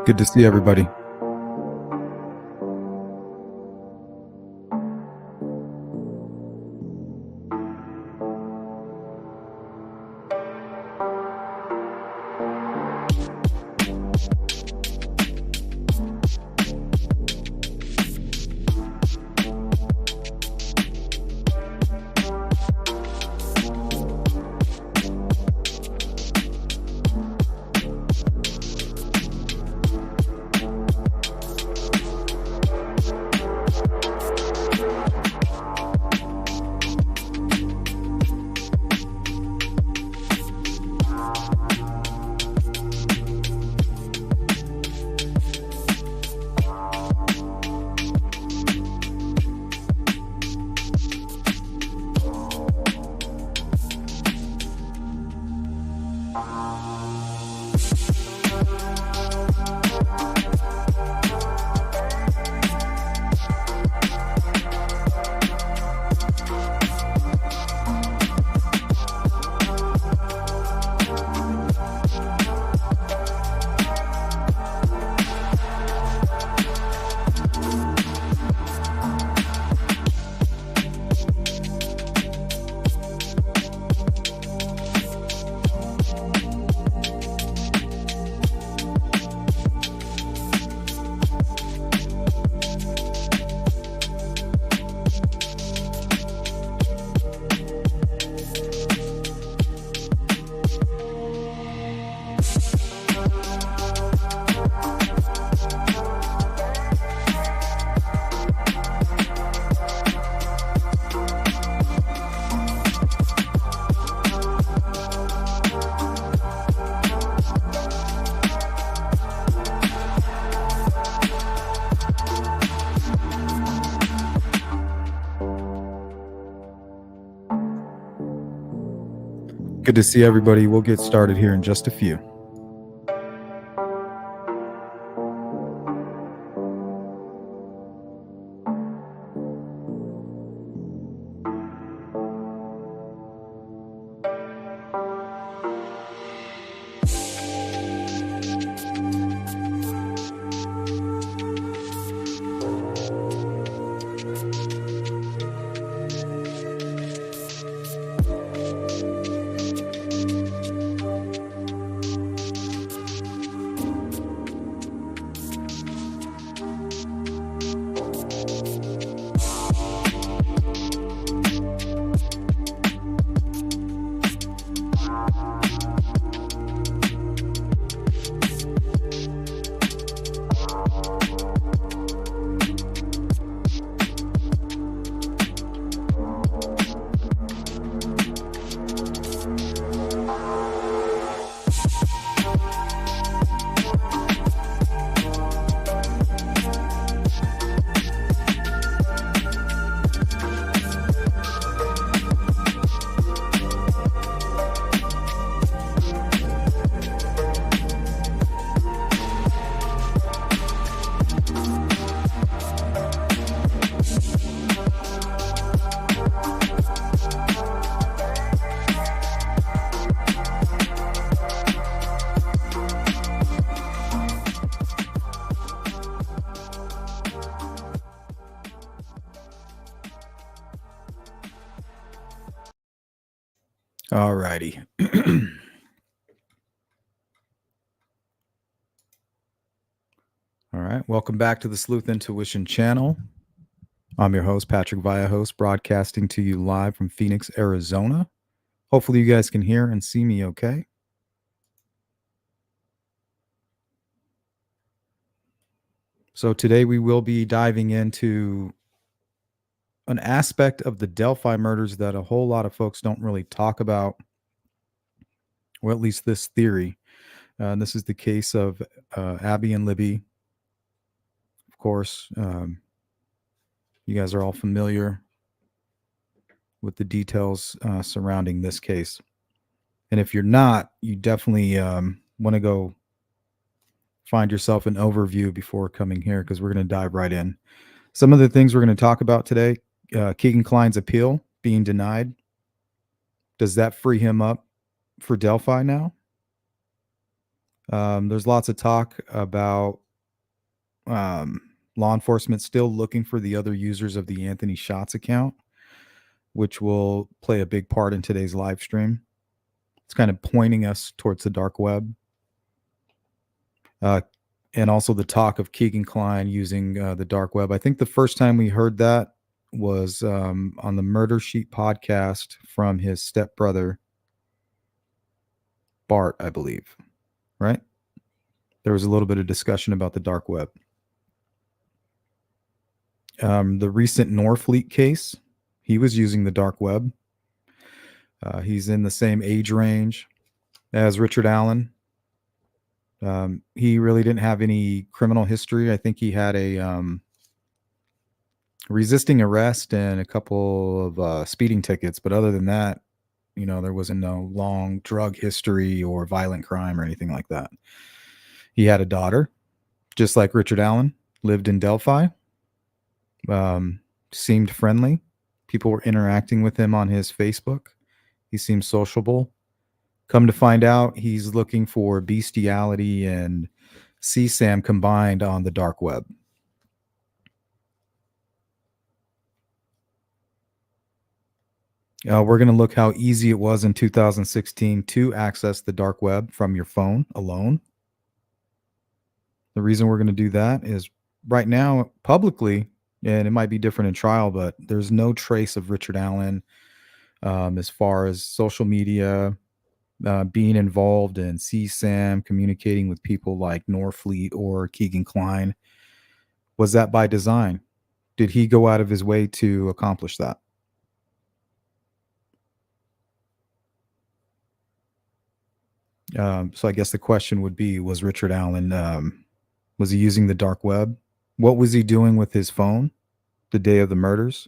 Good to see everybody. Good to see everybody. We'll get started here in just a few. All righty. All right. Welcome back to the Sleuth Intuition channel. I'm your host, Patrick Viahost, broadcasting to you live from Phoenix, Arizona. Hopefully you guys can hear and see me okay. So today we will be diving into an aspect of the Delphi murders that a whole lot of folks don't really talk about, or at least this theory. This is the case of Abby and Libby. Of course, you guys are all familiar with the details surrounding this case. And if you're not, you definitely want to go find yourself an overview before coming here, because we're going to dive right in. Some of the things we're going to talk about today: Keegan Klein's appeal being denied. Does that free him up for Delphi now? There's lots of talk about um, law enforcement still looking for the other users of the Anthony Shots account, which will play a big part in today's live stream. It's kind of pointing us towards the dark web. And also the talk of Keegan Klein using the dark web. I think the first time we heard that was on the Murder Sheet podcast from his stepbrother, Bart, I believe, right? There was a little bit of discussion about the dark web. The recent Norfleet case, he was using the dark web. He's in the same age range as Richard Allen. He really didn't have any criminal history. I think he had a resisting arrest and a couple of speeding tickets. But other than that, there wasn't no long drug history or violent crime or anything like that. He had a daughter, just like Richard Allen, lived in Delphi, seemed friendly. People were interacting with him on his Facebook. He seemed sociable. Come to find out, he's looking for bestiality and CSAM combined on the dark web. We're going to look how easy it was in 2016 to access the dark web from your phone alone. The reason we're going to do that is right now, publicly, and it might be different in trial, but there's no trace of Richard Allen as far as social media, being involved in CSAM, communicating with people like Norfleet or Keegan Klein. Was that by design? Did he go out of his way to accomplish that? So I guess the question would be, was Richard Allen, was he using the dark web? What was he doing with his phone the day of the murders?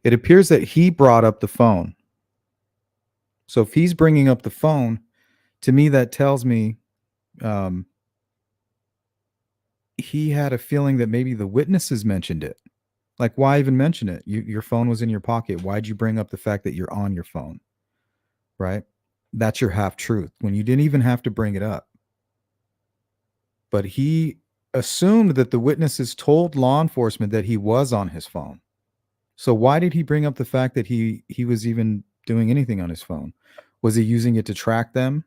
It appears that he brought up the phone. So if he's bringing up the phone, to me, that tells me he had a feeling that maybe the witnesses mentioned it. Like, why even mention it? Your phone was in your pocket. Why'd you bring up the fact that you're on your phone? Right? That's your half truth when you didn't even have to bring it up. But he assumed that the witnesses told law enforcement that he was on his phone. So why did he bring up the fact that he was even doing anything on his phone? Was he using it to track them?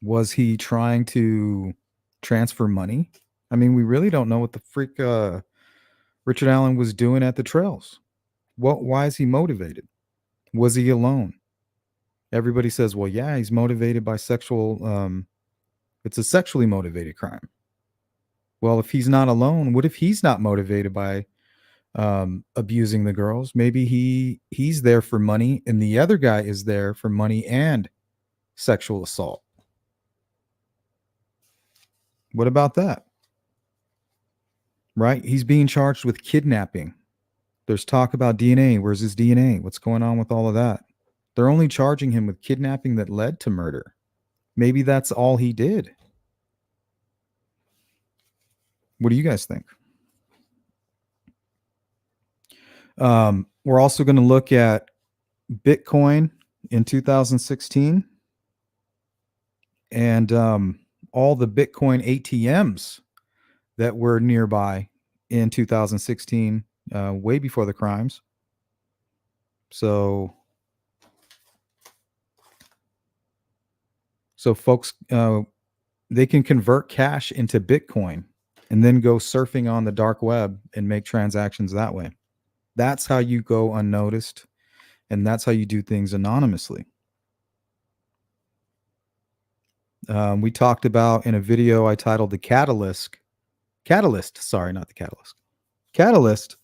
Was he trying to transfer money? I mean, we really don't know what the freak Richard Allen was doing at the trails. Why is he motivated? Was he alone? Everybody says, well, yeah, he's motivated by sexual. It's a sexually motivated crime. Well, if he's not alone, what if he's not motivated by abusing the girls? Maybe he's there for money and the other guy is there for money and sexual assault. What about that? Right? He's being charged with kidnapping. There's talk about DNA. Where's his DNA? What's going on with all of that? They're only charging him with kidnapping that led to murder. Maybe that's all he did. What do you guys think? We're also going to look at Bitcoin in 2016 and all the Bitcoin ATMs that were nearby in 2016, way before the crimes. So folks, they can convert cash into Bitcoin and then go surfing on the dark web and make transactions that way. That's how you go unnoticed, and that's how you do things anonymously. We talked about in a video I titled The Catalyst. Sorry, not The Catalyst. Catalyst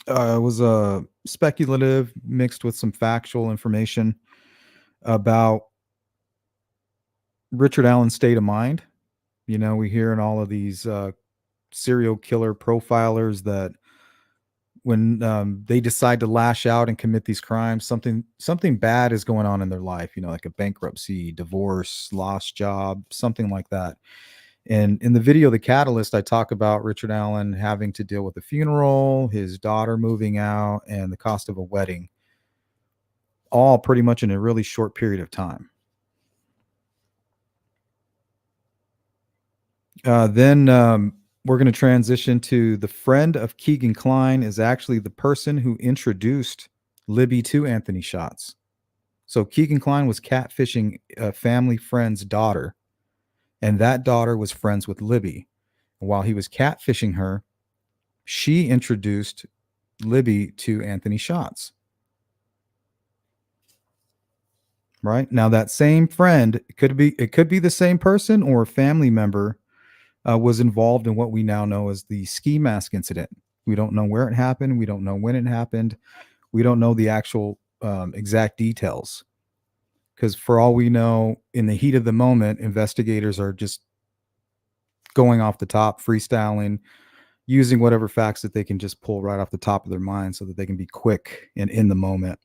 was a speculative mixed with some factual information about Richard Allen's state of mind. We hear in all of these serial killer profilers that when they decide to lash out and commit these crimes, something bad is going on in their life, like a bankruptcy, divorce, lost job, something like that. And in the video, The Catalyst, I talk about Richard Allen having to deal with a funeral, his daughter moving out, and the cost of a wedding, all pretty much in a really short period of time. Then we're going to transition to the friend of Keegan Klein is actually the person who introduced Libby to Anthony Shots. So Keegan Klein was catfishing a family friend's daughter, and that daughter was friends with Libby. While he was catfishing her, she introduced Libby to Anthony Shots. Right now, that same friend it could be the same person or a family member was involved in what we now know as the ski mask incident. We don't know where it happened. We don't know when it happened. We don't know the actual exact details. Because for all we know, in the heat of the moment, investigators are just going off the top, freestyling, using whatever facts that they can just pull right off the top of their mind so that they can be quick and in the moment.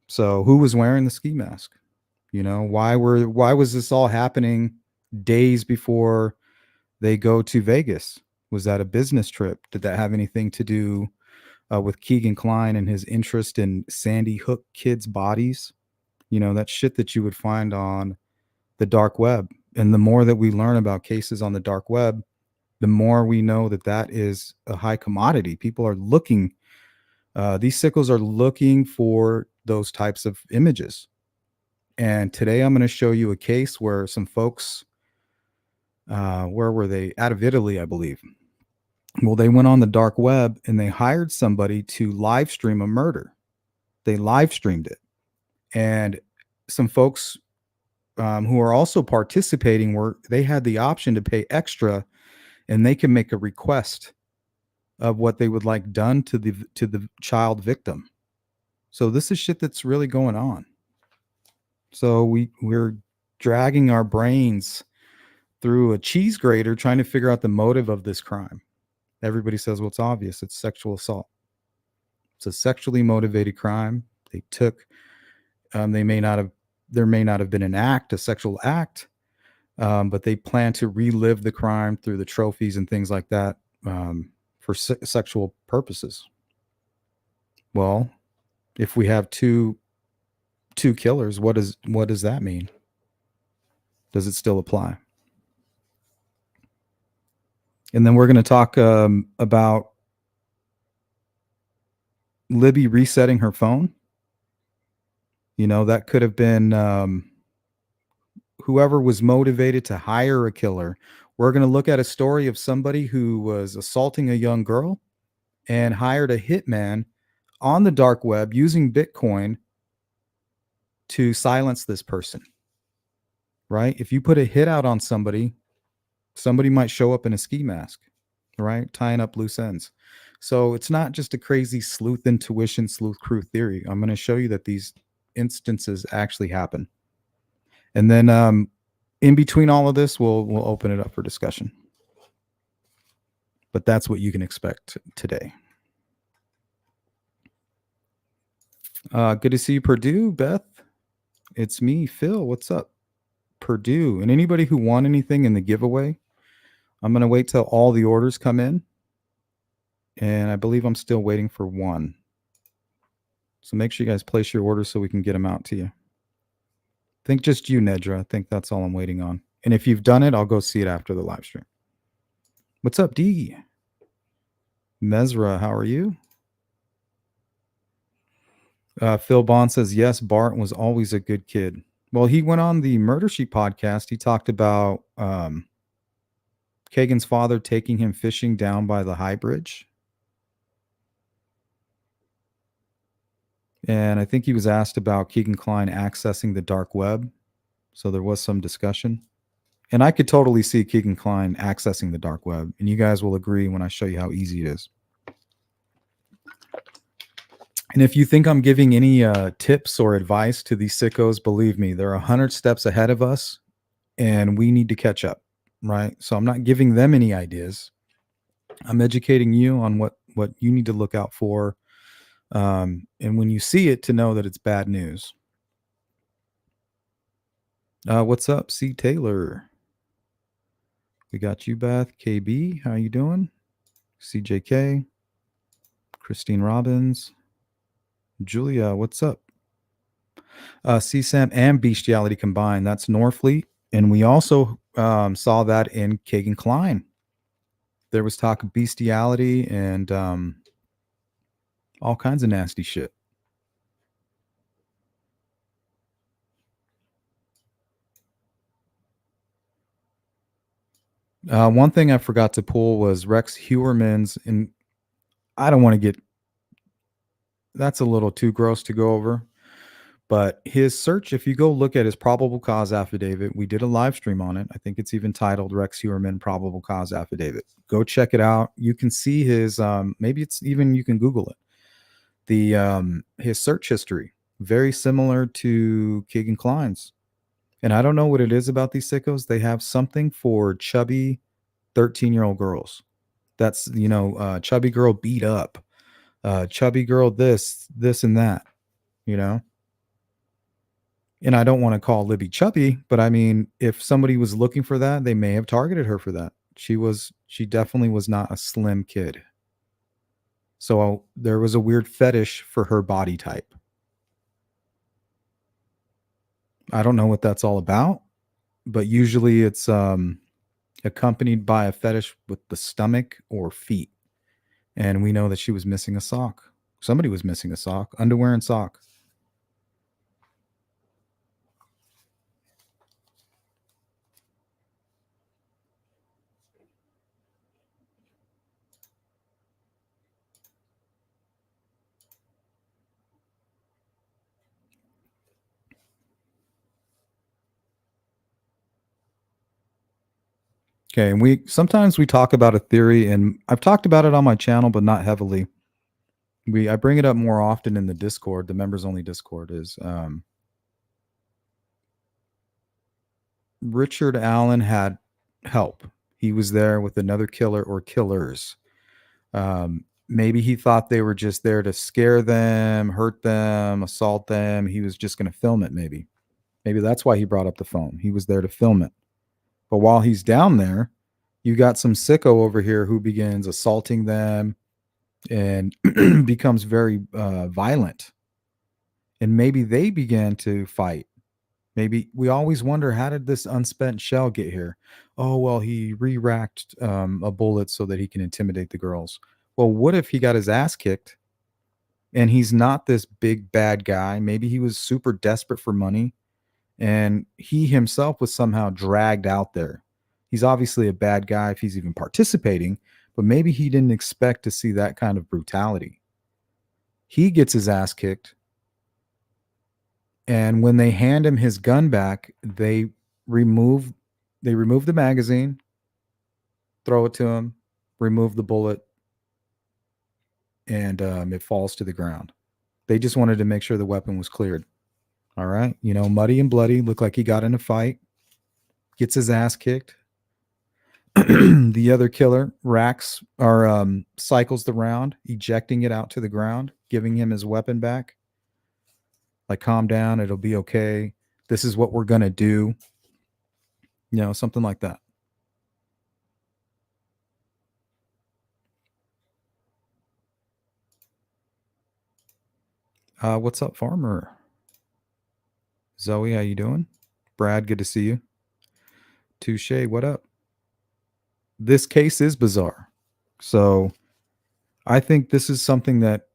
So who was wearing the ski mask? Why was this all happening days before they go to Vegas? Was that a business trip? Did that have anything to do with Keegan Klein and his interest in Sandy Hook kids' bodies? That shit that you would find on the dark web. And the more that we learn about cases on the dark web, the more we know that that is a high commodity. People are looking, these sickos are looking for those types of images. And today I'm going to show you a case where some folks, where were they? Out of Italy, I believe. Well, they went on the dark web and they hired somebody to live stream a murder. They live streamed it. And some folks who are also participating they had the option to pay extra and they can make a request of what they would like done to the child victim. So this is shit that's really going on. So we're dragging our brains through a cheese grater trying to figure out the motive of this crime. Everybody says, well, it's obvious. It's sexual assault. It's a sexually motivated crime. They took, there may not have been a sexual act, but they plan to relive the crime through the trophies and things like that for sexual purposes. Well, if we have two killers, what does that mean? Does it still apply? And then we're going to talk about Libby resetting her phone. That could have been whoever was motivated to hire a killer. We're going to look at a story of somebody who was assaulting a young girl and hired a hitman on the dark web using Bitcoin to silence this person. Right? If you put a hit out on somebody might show up in a ski mask, right? Tying up loose ends. So it's not just a crazy sleuth intuition, sleuth crew theory. I'm going to show you that these instances actually happen. And then in between all of this, we'll open it up for discussion. But that's what you can expect today. Good to see you, Purdue, Beth. It's me, Phil. What's up, Purdue? And anybody who won anything in the giveaway, I'm going to wait till all the orders come in. And I believe I'm still waiting for one. So make sure you guys place your orders so we can get them out to you. I think just you, Nedra. I think that's all I'm waiting on. And if you've done it, I'll go see it after the live stream. What's up, D? Mesra, how are you? Phil Bond says, yes, Bart was always a good kid. Well, he went on the Murder Sheet podcast. He talked about Kagan's father taking him fishing down by the High Bridge. And I think he was asked about Keegan Klein accessing the dark web. So there was some discussion. And I could totally see Keegan Klein accessing the dark web. And you guys will agree when I show you how easy it is. And if you think I'm giving any tips or advice to these sickos, believe me, they're 100 steps ahead of us and we need to catch up, right? So I'm not giving them any ideas. I'm educating you on what you need to look out for. And when you see it, to know that it's bad news. What's up, C. Taylor? We got you, Beth. KB, how you doing? CJK. Christine Robbins. Julia, what's up? CSAM and Bestiality combined. That's Norfleet. And we also saw that in Keegan Klein. There was talk of bestiality and all kinds of nasty shit. One thing I forgot to pull was Rex Hewerman's, and I don't want to get, that's a little too gross to go over. But his search, if you go look at his probable cause affidavit, we did a live stream on it. I think it's even titled Rex Hewerman Probable Cause Affidavit. Go check it out. You can see his, maybe it's even, you can Google it. His search history, very similar to Keegan Klein's. And I don't know what it is about these sickos. They have something for chubby 13-year-old girls. That's, chubby girl beat up, chubby girl this and that, you know? And I don't want to call Libby chubby, but I mean, if somebody was looking for that, they may have targeted her for that. She definitely was not a slim kid. So there was a weird fetish for her body type. I don't know what that's all about, but usually it's accompanied by a fetish with the stomach or feet. And we know that she was missing a sock. Somebody was missing a sock, underwear and sock. Okay, and we sometimes we talk about a theory, and I've talked about it on my channel, but not heavily. I bring it up more often in the Discord, the members only Discord. Is Richard Allen had help. He was there with another killer or killers. Maybe he thought they were just there to scare them, hurt them, assault them. He was just going to film it. Maybe that's why he brought up the phone. He was there to film it. But while he's down there, you got some sicko over here who begins assaulting them and becomes very violent. And maybe they began to fight. Maybe we always wonder, how did this unspent shell get here? Oh, well, he re-racked a bullet so that he can intimidate the girls. Well, what if he got his ass kicked and he's not this big bad guy? Maybe he was super desperate for money and he himself was somehow dragged out there. He's obviously a bad guy if he's even participating, but maybe he didn't expect to see that kind of brutality. He gets his ass kicked. And when they hand him his gun back, they remove the magazine, throw it to him, remove the bullet, and it falls to the ground. They just wanted to make sure the weapon was cleared. All right. Muddy and bloody, looked like he got in a fight, gets his ass kicked. The other killer racks or cycles the round, ejecting it out to the ground, giving him his weapon back. Like, calm down, it'll be okay. This is what we're going to do. Something like that. What's up, Farmer? Zoe, how you doing? Brad, good to see you. Touche, what up? This case is bizarre. So I think this is something that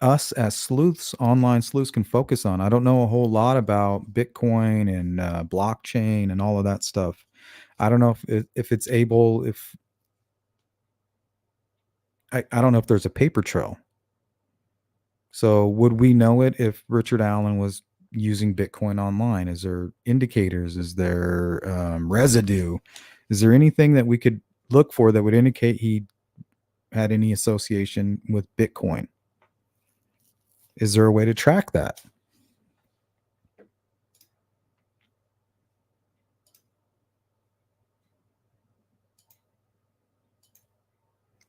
us as sleuths, online sleuths, can focus on. I don't know a whole lot about Bitcoin and blockchain and all of that stuff. I don't know if it's able, if I don't know if there's a paper trail. So would we know it if Richard Allen was using Bitcoin online? Is there indicators? Is there residue? Is there anything that we could look for that would indicate he had any association with Bitcoin? Is there a way to track that?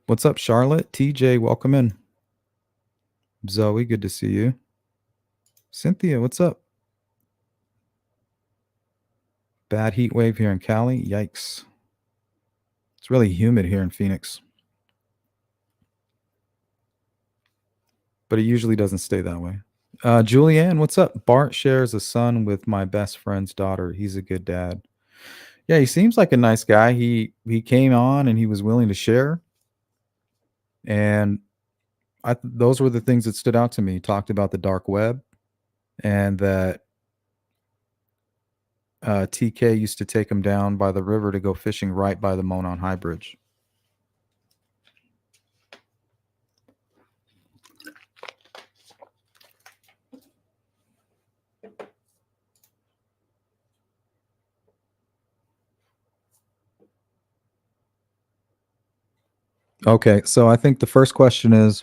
What's up, Charlotte? TJ, welcome in. Zoe, good to see you. Cynthia, what's up? Bad heat wave here in Cali. Yikes. It's really humid here in Phoenix. But it usually doesn't stay that way. Julianne, what's up? Bart shares a son with my best friend's daughter. He's a good dad. Yeah, he seems like a nice guy. He came on and he was willing to share, and those were the things that stood out to me. He talked about the dark web and that TK used to take him down by the river to go fishing right by the Monon High Bridge. Okay, so I think the first question is,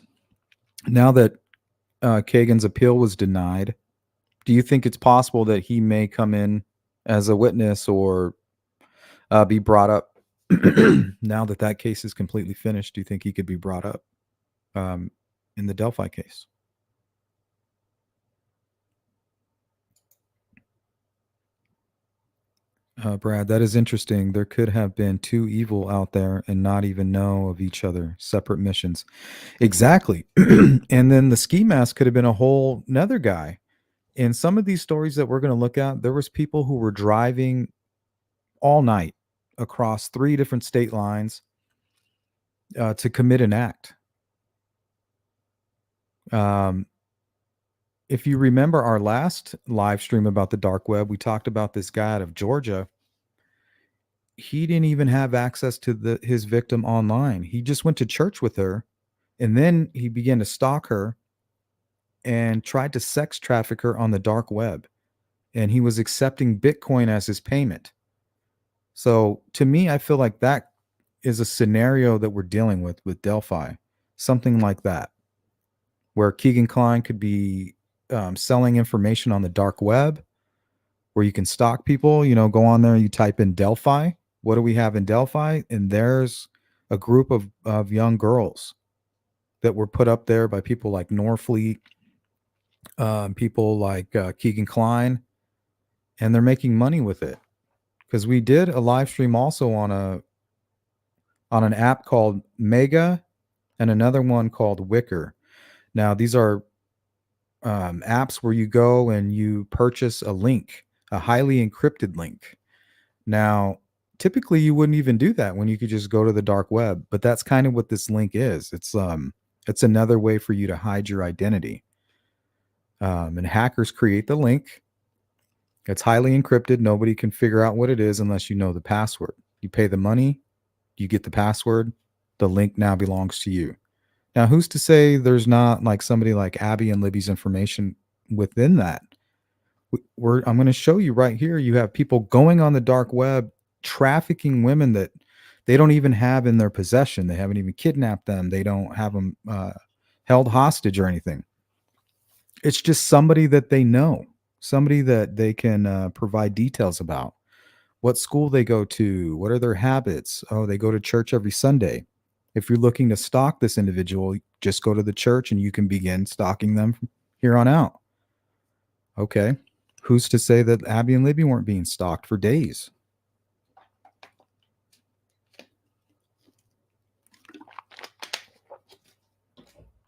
now that Kagan's appeal was denied, do you think it's possible that he may come in as a witness or be brought up now that that case is completely finished? Do you think he could be brought up um, in the Delphi case? Brad, that is interesting. There could have been two evil out there and not even know of each other, separate missions. Exactly. And then the ski mask could have been a whole another guy. In some of these stories that we're going to look at, there was people who were driving all night across 3 different state lines to commit an act. Um, if you remember our last live stream about the dark web, we talked about this guy out of Georgia. He didn't even have access to his victim online. He just went to church with her, and then he began to stalk her and tried to sex traffic her on the dark web. And he was accepting Bitcoin as his payment. So to me, I feel like that is a scenario that we're dealing with Delphi, something like that, where Keegan Klein could be selling information on the dark web, where you can stalk people. You know, go on there, you type in Delphi. What do we have in Delphi? And there's a group of young girls that were put up there by people like Norfleet, people like Keegan Klein, and they're making money with it. Because we did a live stream also on an app called Mega and another one called Wicker. Now, these are apps where you go and you purchase a link, a highly encrypted link. Now, typically you wouldn't even do that when you could just go to the dark web, but that's kind of what this link is. It's another way for you to hide your identity. And hackers create the link. It's highly encrypted. Nobody can figure out what it is unless you know the password. You pay the money, you get the password, the link now belongs to you. Now, who's to say there's not like somebody like Abby and Libby's information within that? I'm going to show you right here. You have people going on the dark web, trafficking women that they don't even have in their possession. They haven't even kidnapped them. They don't have them held hostage or anything. It's just somebody that they know, somebody that they can provide details about. What school they go to, what are their habits? Oh, they go to church every Sunday. If you're looking to stalk this individual, just go to the church and you can begin stalking them from here on out. Okay. Who's to say that Abby and Libby weren't being stalked for days?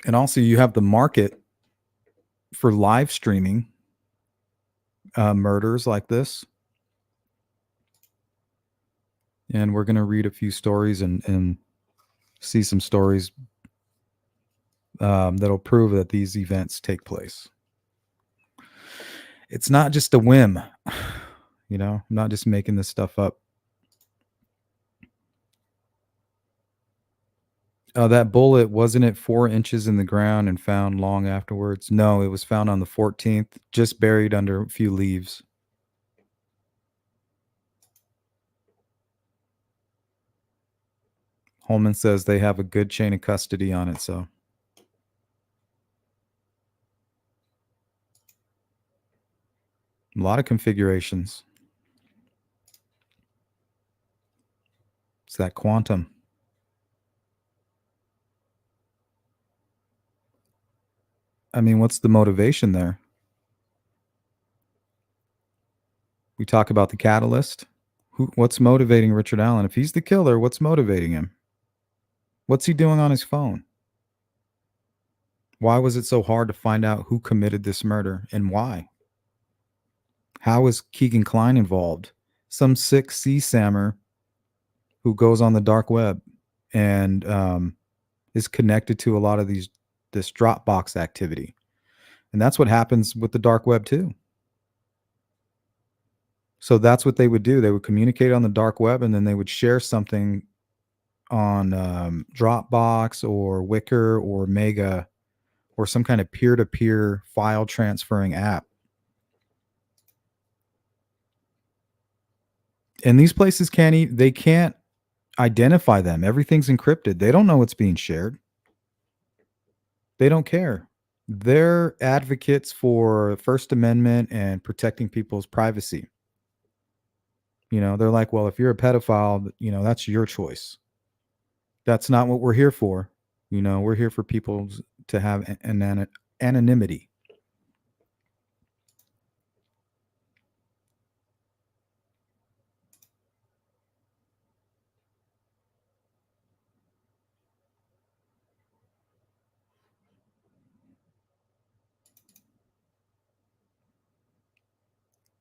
And also, you have the market for live streaming murders like this. And we're going to read a few stories and see some stories that'll prove that these events take place. It's not just a whim. You know, I'm not just making this stuff up. That bullet, wasn't it 4 inches in the ground and found long afterwards? No, it was found on the 14th, just buried under a few leaves. Holman says they have a good chain of custody on it, so. A lot of configurations. It's that quantum. I mean, what's the motivation there? We talk about the catalyst. What's motivating Richard Allen? If he's the killer, what's motivating him? What's he doing on his phone? Why was it so hard to find out who committed this murder and why? How is Keegan Klein involved? some sick sea sammer who goes on the dark web and is connected to a lot of this Dropbox activity. And that's what happens with the dark web too. So that's what they would do. They would communicate on the dark web, and then they would share something on Dropbox or Wicker or Mega or some kind of peer-to-peer file transferring app. And these places they can't identify them. Everything's encrypted. They don't know what's being shared. They don't care. They're advocates for First Amendment and protecting people's privacy. They're like, well, if you're a pedophile, that's your choice. That's not what we're here for. We're here for people to have anonymity.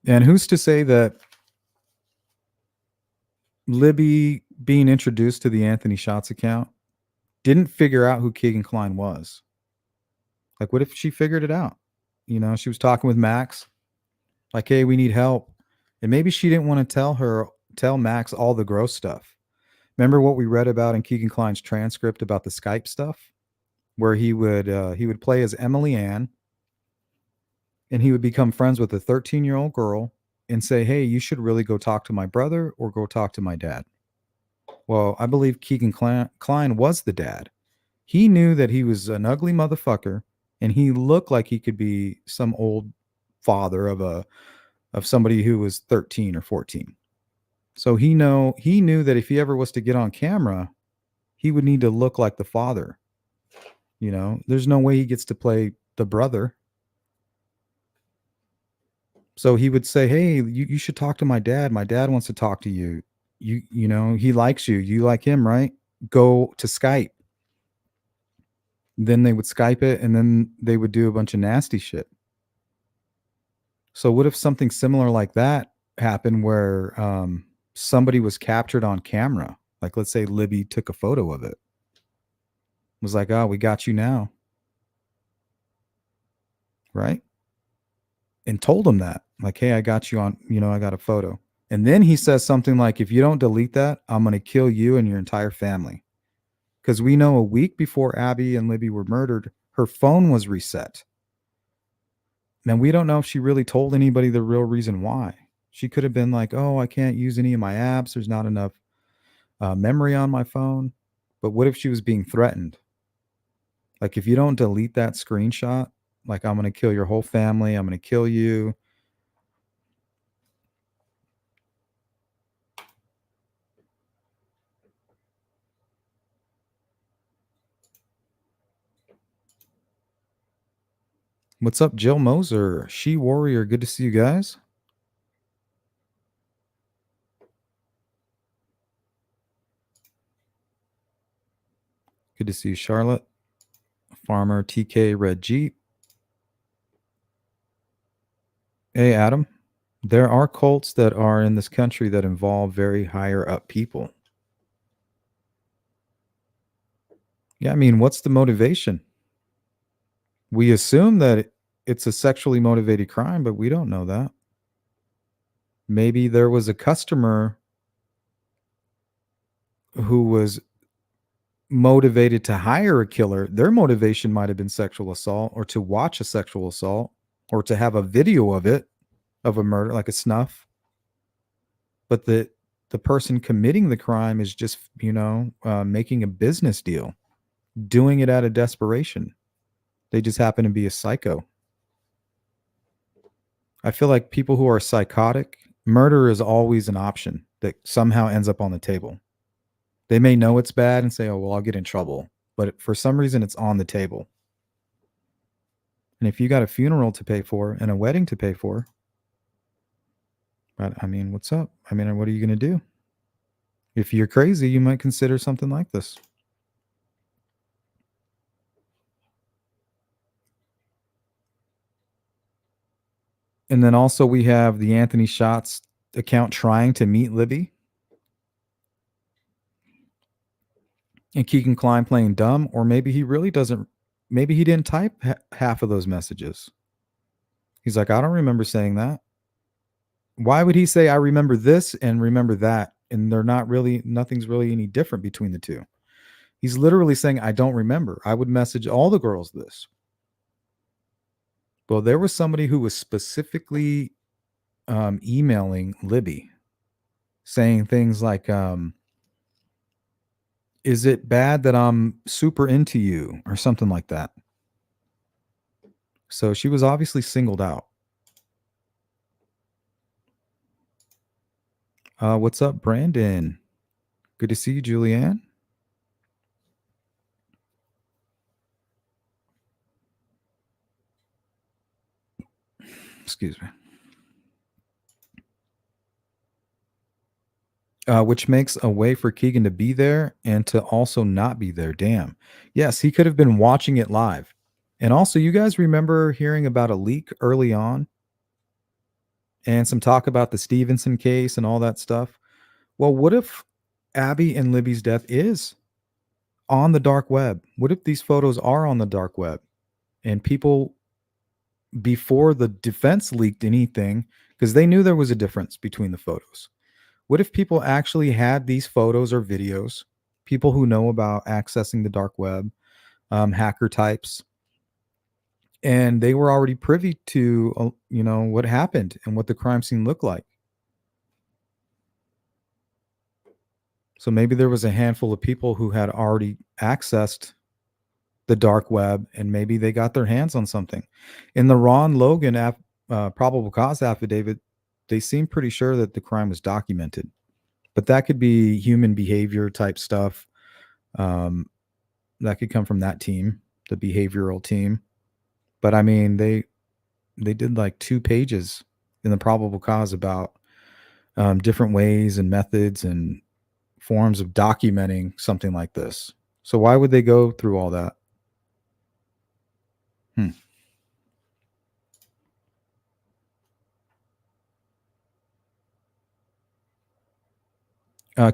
And who's to say that Libby being introduced to the Anthony Shots account didn't figure out who Keegan Klein was? Like, what if she figured it out? She was talking with Max, like, hey, we need help. And maybe she didn't want to tell Max all the gross stuff. Remember what we read about in Keegan Klein's transcript about the Skype stuff, where he would play as Emily Ann, and he would become friends with a 13-year-old girl and say, hey, you should really go talk to my brother or go talk to my dad. Well, I believe Keegan Klein was the dad. He knew that he was an ugly motherfucker, and he looked like he could be some old father of somebody who was 13 or 14. So he knew that if he ever was to get on camera, he would need to look like the father. There's no way he gets to play the brother. So he would say, hey, you should talk to my dad. My dad wants to talk to you. He likes you. You like him, right? Go to Skype. Then they would Skype it, and then they would do a bunch of nasty shit. So what if something similar like that happened where somebody was captured on camera? Like, let's say Libby took a photo of it. Was like, oh, we got you now. Right? And told him that. Like, hey, I got you on, I got a photo. And then he says something like, if you don't delete that, I'm going to kill you and your entire family. Because we know a week before Abby and Libby were murdered, her phone was reset. And we don't know if she really told anybody the real reason why. She could have been like, oh, I can't use any of my apps. There's not enough memory on my phone. But what if she was being threatened? Like, if you don't delete that screenshot, like, I'm going to kill your whole family. I'm going to kill you. What's up, Jill Moser? She Warrior. Good to see you guys. Good to see you, Charlotte. Farmer TK Red Jeep. Hey, Adam. There are cults that are in this country that involve very higher up people. Yeah, I mean, what's the motivation? We assume that it's a sexually motivated crime, but we don't know that. Maybe there was a customer who was motivated to hire a killer. Their motivation might have been sexual assault, or to watch a sexual assault, or to have a video of it, of a murder, like a snuff. But the person committing the crime is just, making a business deal, doing it out of desperation. They just happen to be a psycho. I feel like people who are psychotic, murder is always an option that somehow ends up on the table. They may know it's bad and say, oh, well, I'll get in trouble. But for some reason, it's on the table. And if you got a funeral to pay for and a wedding to pay for, but I mean, what's up? I mean, what are you going to do? If you're crazy, you might consider something like this. And then also we have the Anthony Shots account trying to meet Libby, and Keegan Klein playing dumb, or maybe he really doesn't. Maybe he didn't type half of those messages. He's like, I don't remember saying that. Why would he say I remember this and remember that, and they're not really, nothing's really any different between the two? He's literally saying I don't remember. I would message all the girls this. Well, there was somebody who was specifically emailing Libby saying things like, is it bad that I'm super into you or something like that? So she was obviously singled out. What's up, Brandon? Good to see you, Julianne. Excuse me. Which makes a way for Keegan to be there and to also not be there. Damn. Yes, he could have been watching it live. And also, you guys remember hearing about a leak early on and some talk about the Stevenson case and all that stuff? Well, what if Abby and Libby's death is on the dark web? What if these photos are on the dark web and people, before the defense leaked anything, because they knew there was a difference between the photos? What if people actually had these photos or videos? People who know about accessing the dark web, hacker types, and they were already privy to, what happened and what the crime scene looked like. So maybe there was a handful of people who had already accessed the dark web, and maybe they got their hands on something. In the Ron Logan probable cause affidavit, they seem pretty sure that the crime was documented, but that could be human behavior type stuff. That could come from that team, the behavioral team. But I mean, they did like 2 pages in the probable cause about different ways and methods and forms of documenting something like this. So why would they go through all that?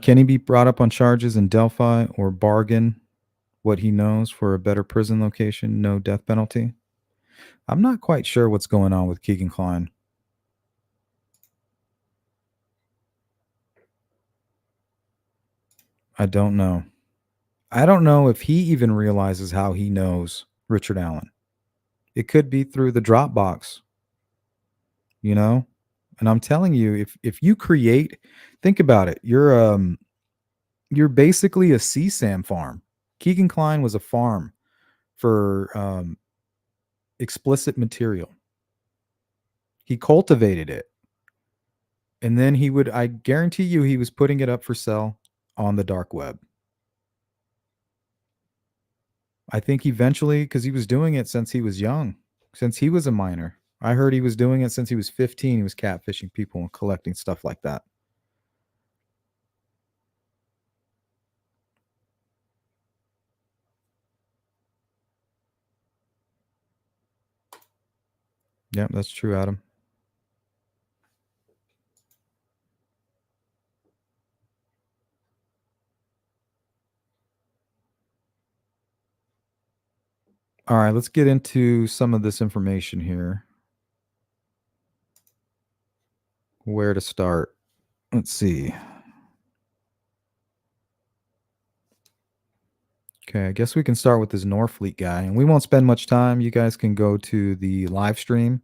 Can he be brought up on charges in Delphi or bargain what he knows for a better prison location, no death penalty? I'm not quite sure what's going on with Keegan Klein. I don't know. I don't know if he even realizes how he knows Richard Allen. It could be through the Dropbox, you know? And I'm telling you, if you create, think about it. You're basically a CSAM farm. Keegan Klein was a farm for explicit material. He cultivated it. And then I guarantee you, he was putting it up for sale on the dark web. I think eventually, because he was doing it since he was young, since he was a minor. I heard he was doing it since he was 15. He was catfishing people and collecting stuff like that. Yeah, that's true, Adam. All right, let's get into some of this information here. Where to start? Let's see. Okay, I guess we can start with this Norfleet guy, and we won't spend much time. You guys can go to the live stream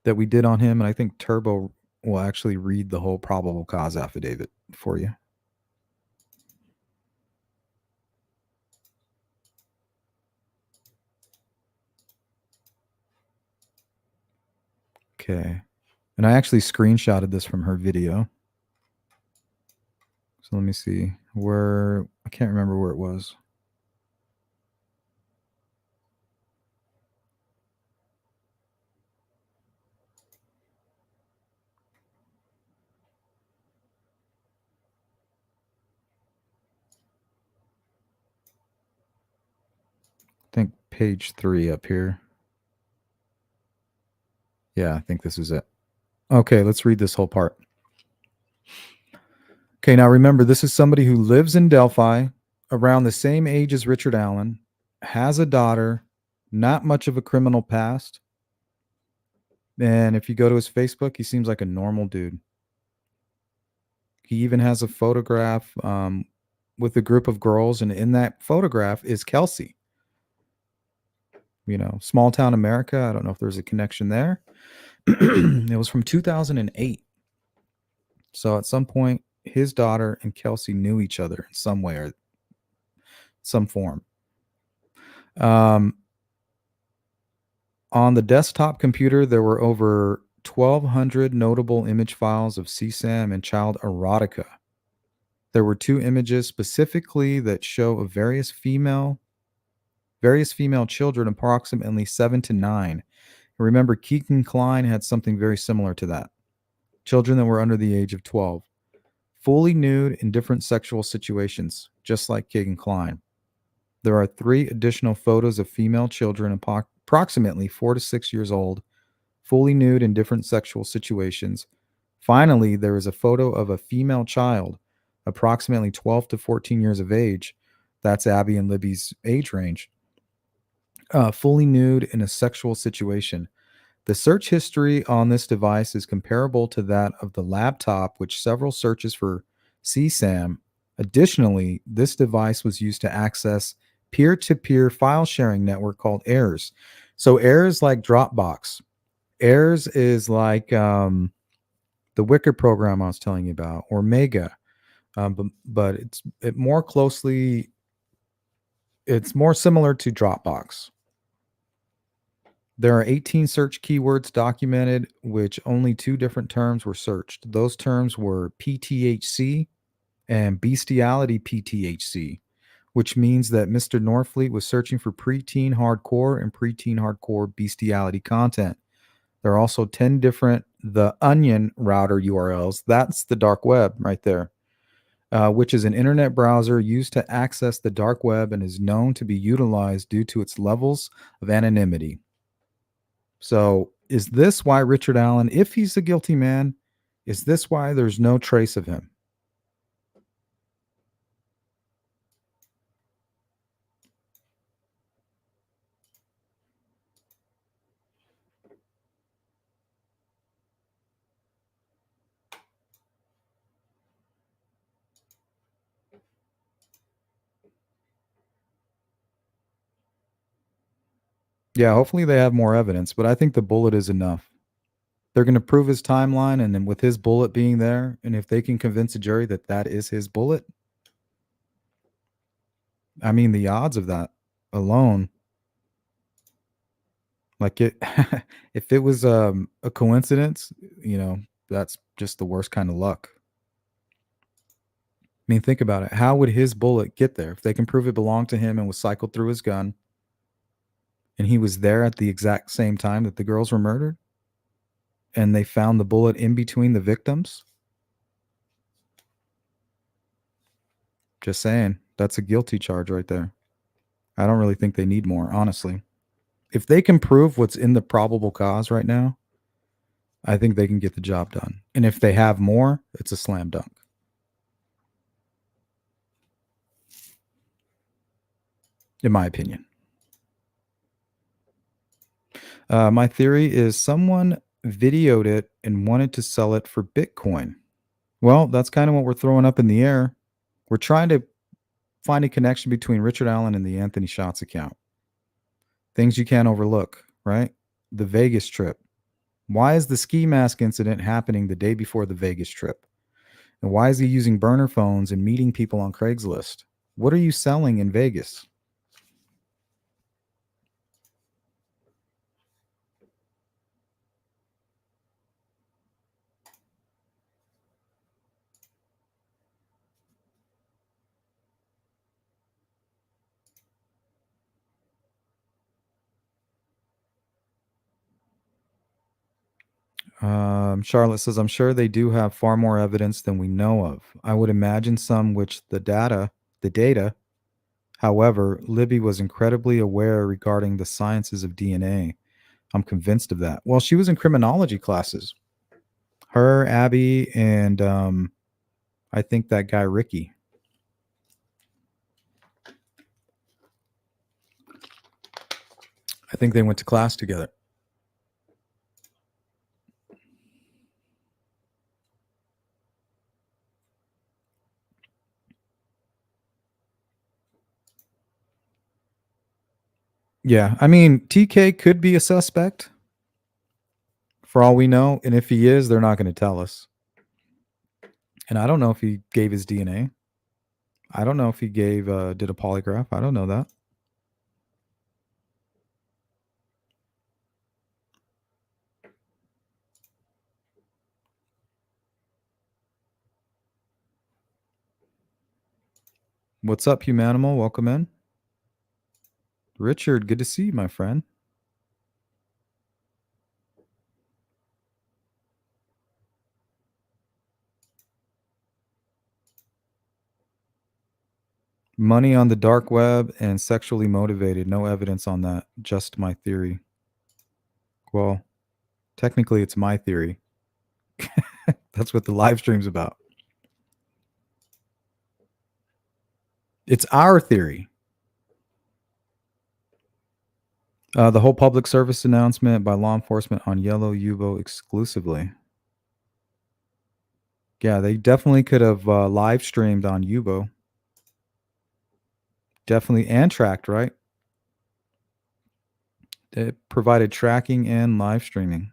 that we did on him, and I think Turbo will actually read the whole probable cause affidavit for you. Okay. And I actually screenshotted this from her video. So let me see where, I can't remember where it was. I think page 3 up here. Yeah, I think this is it. Okay, let's read this whole part. Okay, now remember, this is somebody who lives in Delphi, around the same age as Richard Allen, has a daughter, not much of a criminal past. And if you go to his Facebook, he seems like a normal dude. He even has a photograph with a group of girls, and in that photograph is Kelsey. Small town America. I don't know if there's a connection there. It was from 2008. So at some point, his daughter and Kelsey knew each other in some way or some form. On the desktop computer, there were over 1,200 notable image files of CSAM and child erotica. There were 2 images specifically that show of various female children, approximately 7 to 9. Remember, Keegan Klein had something very similar to that. Children that were under the age of 12, fully nude in different sexual situations, just like Keegan Klein. There are 3 additional photos of female children approximately 4 to 6 years old, fully nude in different sexual situations. Finally, there is a photo of a female child, approximately 12 to 14 years of age. That's Abby and Libby's age range. Fully nude in a sexual situation. The search history on this device is comparable to that of the laptop, which several searches for CSAM. Additionally, this device was used to access peer-to-peer file sharing network called AIRS. So AIRS is like Dropbox. AIRS is like the Wicker program I was telling you about, or Mega, but it's more similar to Dropbox. There are 18 search keywords documented, which only 2 different terms were searched. Those terms were PTHC and bestiality PTHC, which means that Mr. Norfleet was searching for preteen hardcore and preteen hardcore bestiality content. There are also 10 different The Onion router URLs. That's the dark web right there, which is an internet browser used to access the dark web and is known to be utilized due to its levels of anonymity. So, is this why Richard Allen, if he's a guilty man, is this why there's no trace of him? Yeah, hopefully they have more evidence, but I think the bullet is enough. They're going to prove his timeline, and then with his bullet being there, and if they can convince a jury that that is his bullet, I mean, the odds of that alone, like it, if it was a coincidence, that's just the worst kind of luck. I mean, think about it. How would his bullet get there if they can prove it belonged to him and was cycled through his gun, and he was there at the exact same time that the girls were murdered, and they found the bullet in between the victims? Just saying, that's a guilty charge right there. I don't really think they need more, honestly. If they can prove what's in the probable cause right now, I think they can get the job done. And if they have more, it's a slam dunk. In my opinion. My theory is someone videoed it and wanted to sell it for Bitcoin. Well, that's kind of what we're throwing up in the air. We're trying to find a connection between Richard Allen and the Anthony Shots account. Things you can't overlook, right? The Vegas trip. Why is the ski mask incident happening the day before the Vegas trip? And why is he using burner phones and meeting people on Craigslist? What are you selling in Vegas? Charlotte says, I'm sure they do have far more evidence than we know of. I would imagine some which the data. However, Libby was incredibly aware regarding the sciences of DNA. I'm convinced of that. Well, she was in criminology classes. Her, Abby, and I think that guy Ricky. I think they went to class together. Yeah, I mean, TK could be a suspect for all we know, and if he is, they're not going to tell us. And I don't know if he gave his DNA. I don't know if he did a polygraph. I don't know that. What's up, Humanimal? Welcome in. Richard, good to see you, my friend. Money on the dark web and sexually motivated. No evidence on that. Just my theory. Well, technically, it's my theory. That's what the live stream's about. It's our theory. The whole public service announcement by law enforcement on yellow Yubo exclusively. Yeah, they definitely could have live streamed on Yubo. Definitely, and tracked, right? It provided tracking and live streaming.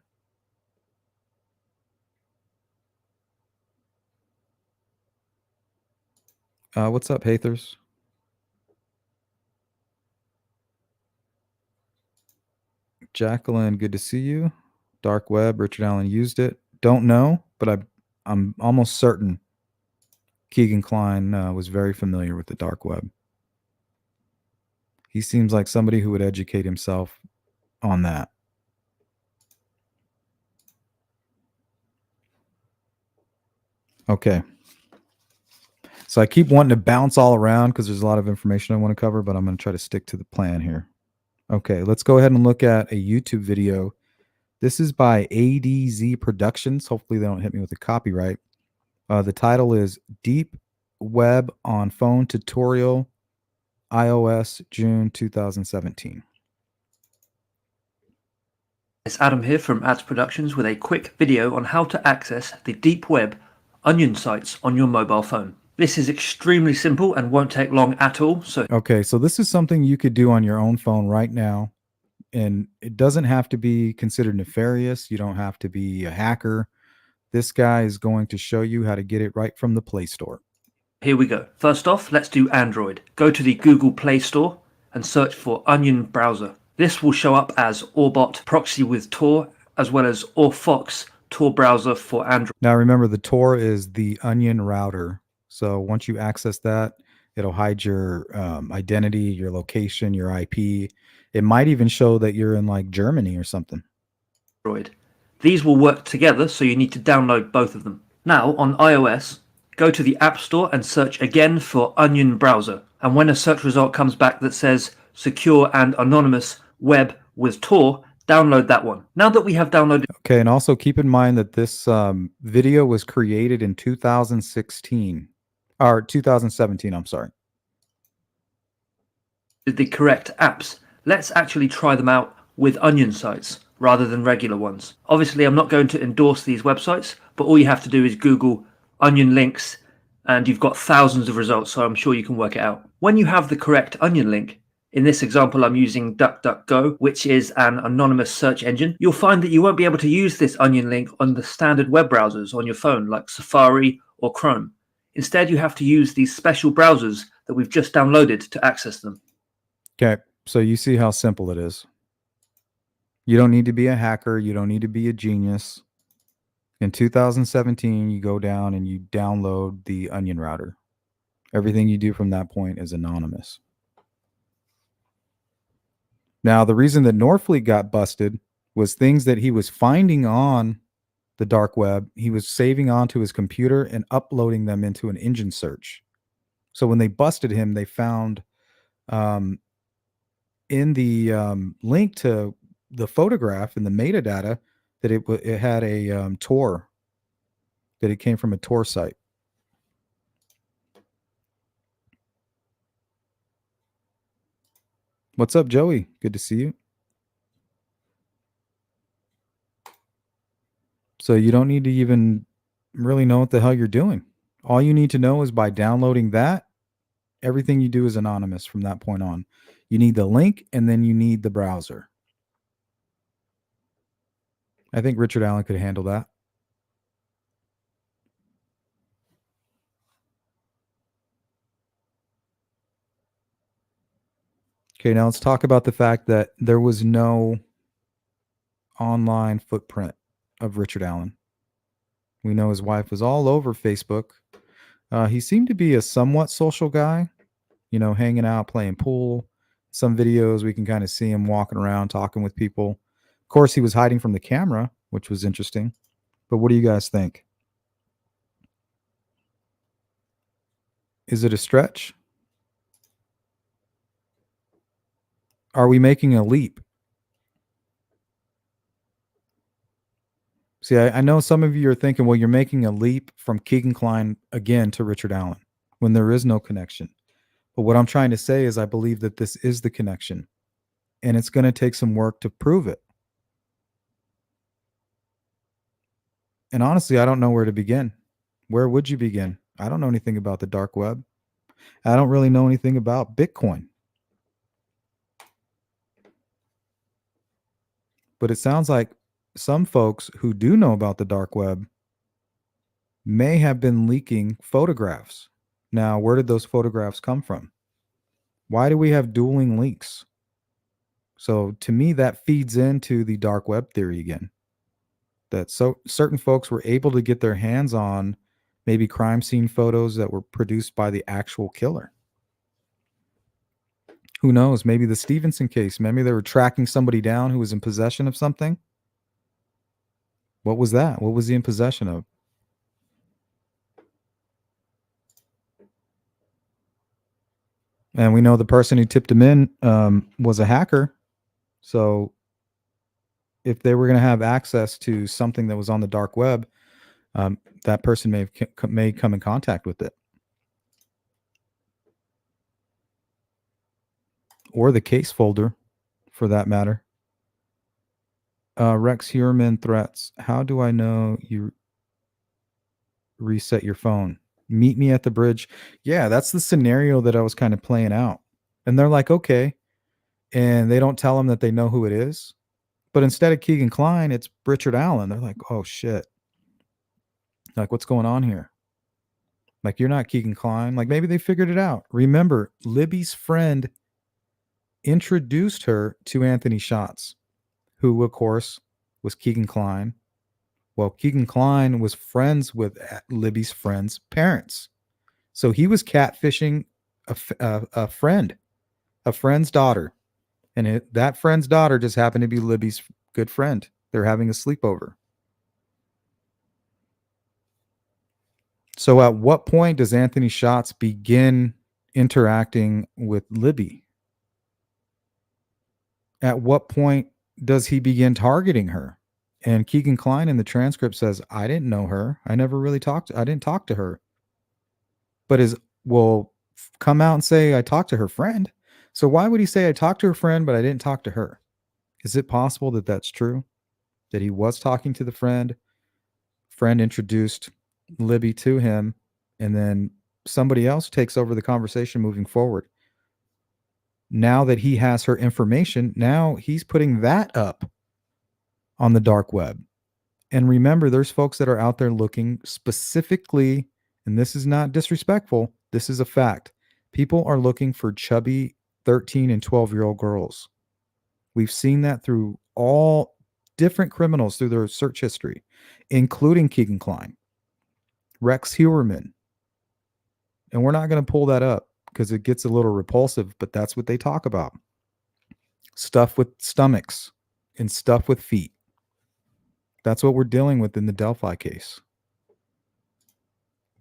What's up, Hathers? Jacqueline, good to see you. Dark web, Richard Allen used it. Don't know, but I'm almost certain Keegan Klein was very familiar with the dark web. He seems like somebody who would educate himself on that. Okay. So I keep wanting to bounce all around because there's a lot of information I want to cover, but I'm going to try to stick to the plan here. Okay, let's go ahead and look at a YouTube video. This is by ADZ Productions. Hopefully they don't hit me with a copyright. The title is Deep Web on Phone Tutorial, iOS, June 2017. It's Adam here from Ads Productions with a quick video on how to access the deep web onion sites on your mobile phone. This is extremely simple and won't take long at all. Okay, so this is something you could do on your own phone right now. And it doesn't have to be considered nefarious. You don't have to be a hacker. This guy is going to show you how to get it right from the Play Store. Here we go. First off, let's do Android. Go to the Google Play Store and search for Onion Browser. This will show up as Orbot Proxy with Tor, as well as Orfox Tor Browser for Android. Now remember, the Tor is the Onion router. So once you access that, it'll hide your identity, your location, your IP. It might even show that you're in like Germany or something. These will work together, so you need to download both of them. Now on iOS, go to the App Store and search again for Onion Browser. And when a search result comes back that says secure and anonymous web with Tor, download that one. Now that we have downloaded... Okay, and also keep in mind that this video was created in 2016. Or 2017, I'm sorry. The correct apps. Let's actually try them out with onion sites rather than regular ones. Obviously, I'm not going to endorse these websites, but all you have to do is Google onion links and you've got thousands of results, so I'm sure you can work it out. When you have the correct onion link, in this example, I'm using DuckDuckGo, which is an anonymous search engine. You'll find that you won't be able to use this onion link on the standard web browsers on your phone, like Safari or Chrome. Instead, you have to use these special browsers that we've just downloaded to access them. Okay, so you see how simple it is. You don't need to be a hacker. You don't need to be a genius. In 2017, you go down and you download the Onion router. Everything you do from that point is anonymous. Now, the reason that Norfleet got busted was things that he was finding on the dark web. He was saving onto his computer and uploading them into an engine search. So when they busted him, they found in the link to the photograph in the metadata that it had a Tor that it came from a Tor site. What's up, Joey? Good to see you. So you don't need to even really know what the hell you're doing. All you need to know is by downloading that, everything you do is anonymous from that point on. You need the link and then you need the browser. I think Richard Allen could handle that. Okay, now let's talk about the fact that there was no online footprint of Richard Allen. We know his wife was all over Facebook. He seemed to be a somewhat social guy, hanging out, playing pool. Some videos we can kind of see him walking around, talking with people. Of course, he was hiding from the camera, which was interesting. But what do you guys think? Is it a stretch? Are we making a leap? See, I know some of you are thinking, well, you're making a leap from Keegan Klein again to Richard Allen when there is no connection. But what I'm trying to say is I believe that this is the connection, and it's going to take some work to prove it. And honestly, I don't know where to begin. Where would you begin? I don't know anything about the dark web. I don't really know anything about Bitcoin. But it sounds like some folks who do know about the dark web may have been leaking photographs. Now, where did those photographs come from? Why do we have dueling leaks? So to me, that feeds into the dark web theory again. That certain folks were able to get their hands on maybe crime scene photos that were produced by the actual killer. Who knows? Maybe the Stevenson case. Maybe they were tracking somebody down who was in possession of something. What was that? What was he in possession of? And we know the person who tipped him in was a hacker. So if they were going to have access to something that was on the dark web, that person may come in contact with it. Or the case folder, for that matter. Rex Heuermann threats. How do I know you reset your phone? Meet me at the bridge. Yeah, that's the scenario that I was kind of playing out. And they're like, okay. And they don't tell them that they know who it is. But instead of Keegan Klein, it's Richard Allen. They're like, oh, shit. Like, what's going on here? Like, you're not Keegan Klein. Like, maybe they figured it out. Remember, Libby's friend introduced her to Anthony Schatz, who, of course, was Keegan Klein. Well, Keegan Klein was friends with Libby's friend's parents. So he was catfishing a friend's daughter. And that friend's daughter just happened to be Libby's good friend. They're having a sleepover. So at what point does Anthony Schatz begin interacting with Libby? At what point does he begin targeting her? And Keegan Klein in the transcript says, I didn't know her. I never really I didn't talk to her. But come out and say, I talked to her friend. So why would he say I talked to her friend, but I didn't talk to her? Is it possible that that's true? That he was talking to the friend introduced Libby to him, and then somebody else takes over the conversation moving forward. Now that he has her information, now he's putting that up on the dark web. And remember, there's folks that are out there looking specifically, and this is not disrespectful, this is a fact. People are looking for chubby 13 and 12-year-old girls. We've seen that through all different criminals through their search history, including Keegan Klein, Rex Heuermann. And we're not going to pull that up because it gets a little repulsive, but that's what they talk about. Stuff with stomachs and stuff with feet. That's what we're dealing with in the Delphi case.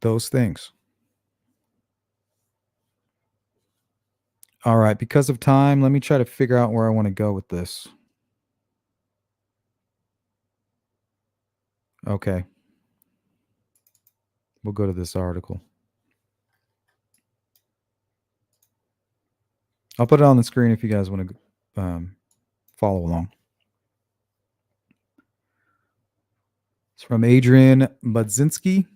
Those things. All right, because of time, let me try to figure out where I want to go with this. Okay. We'll go to this article. I'll put it on the screen if you guys want to follow along. It's from Adrian Budzinski.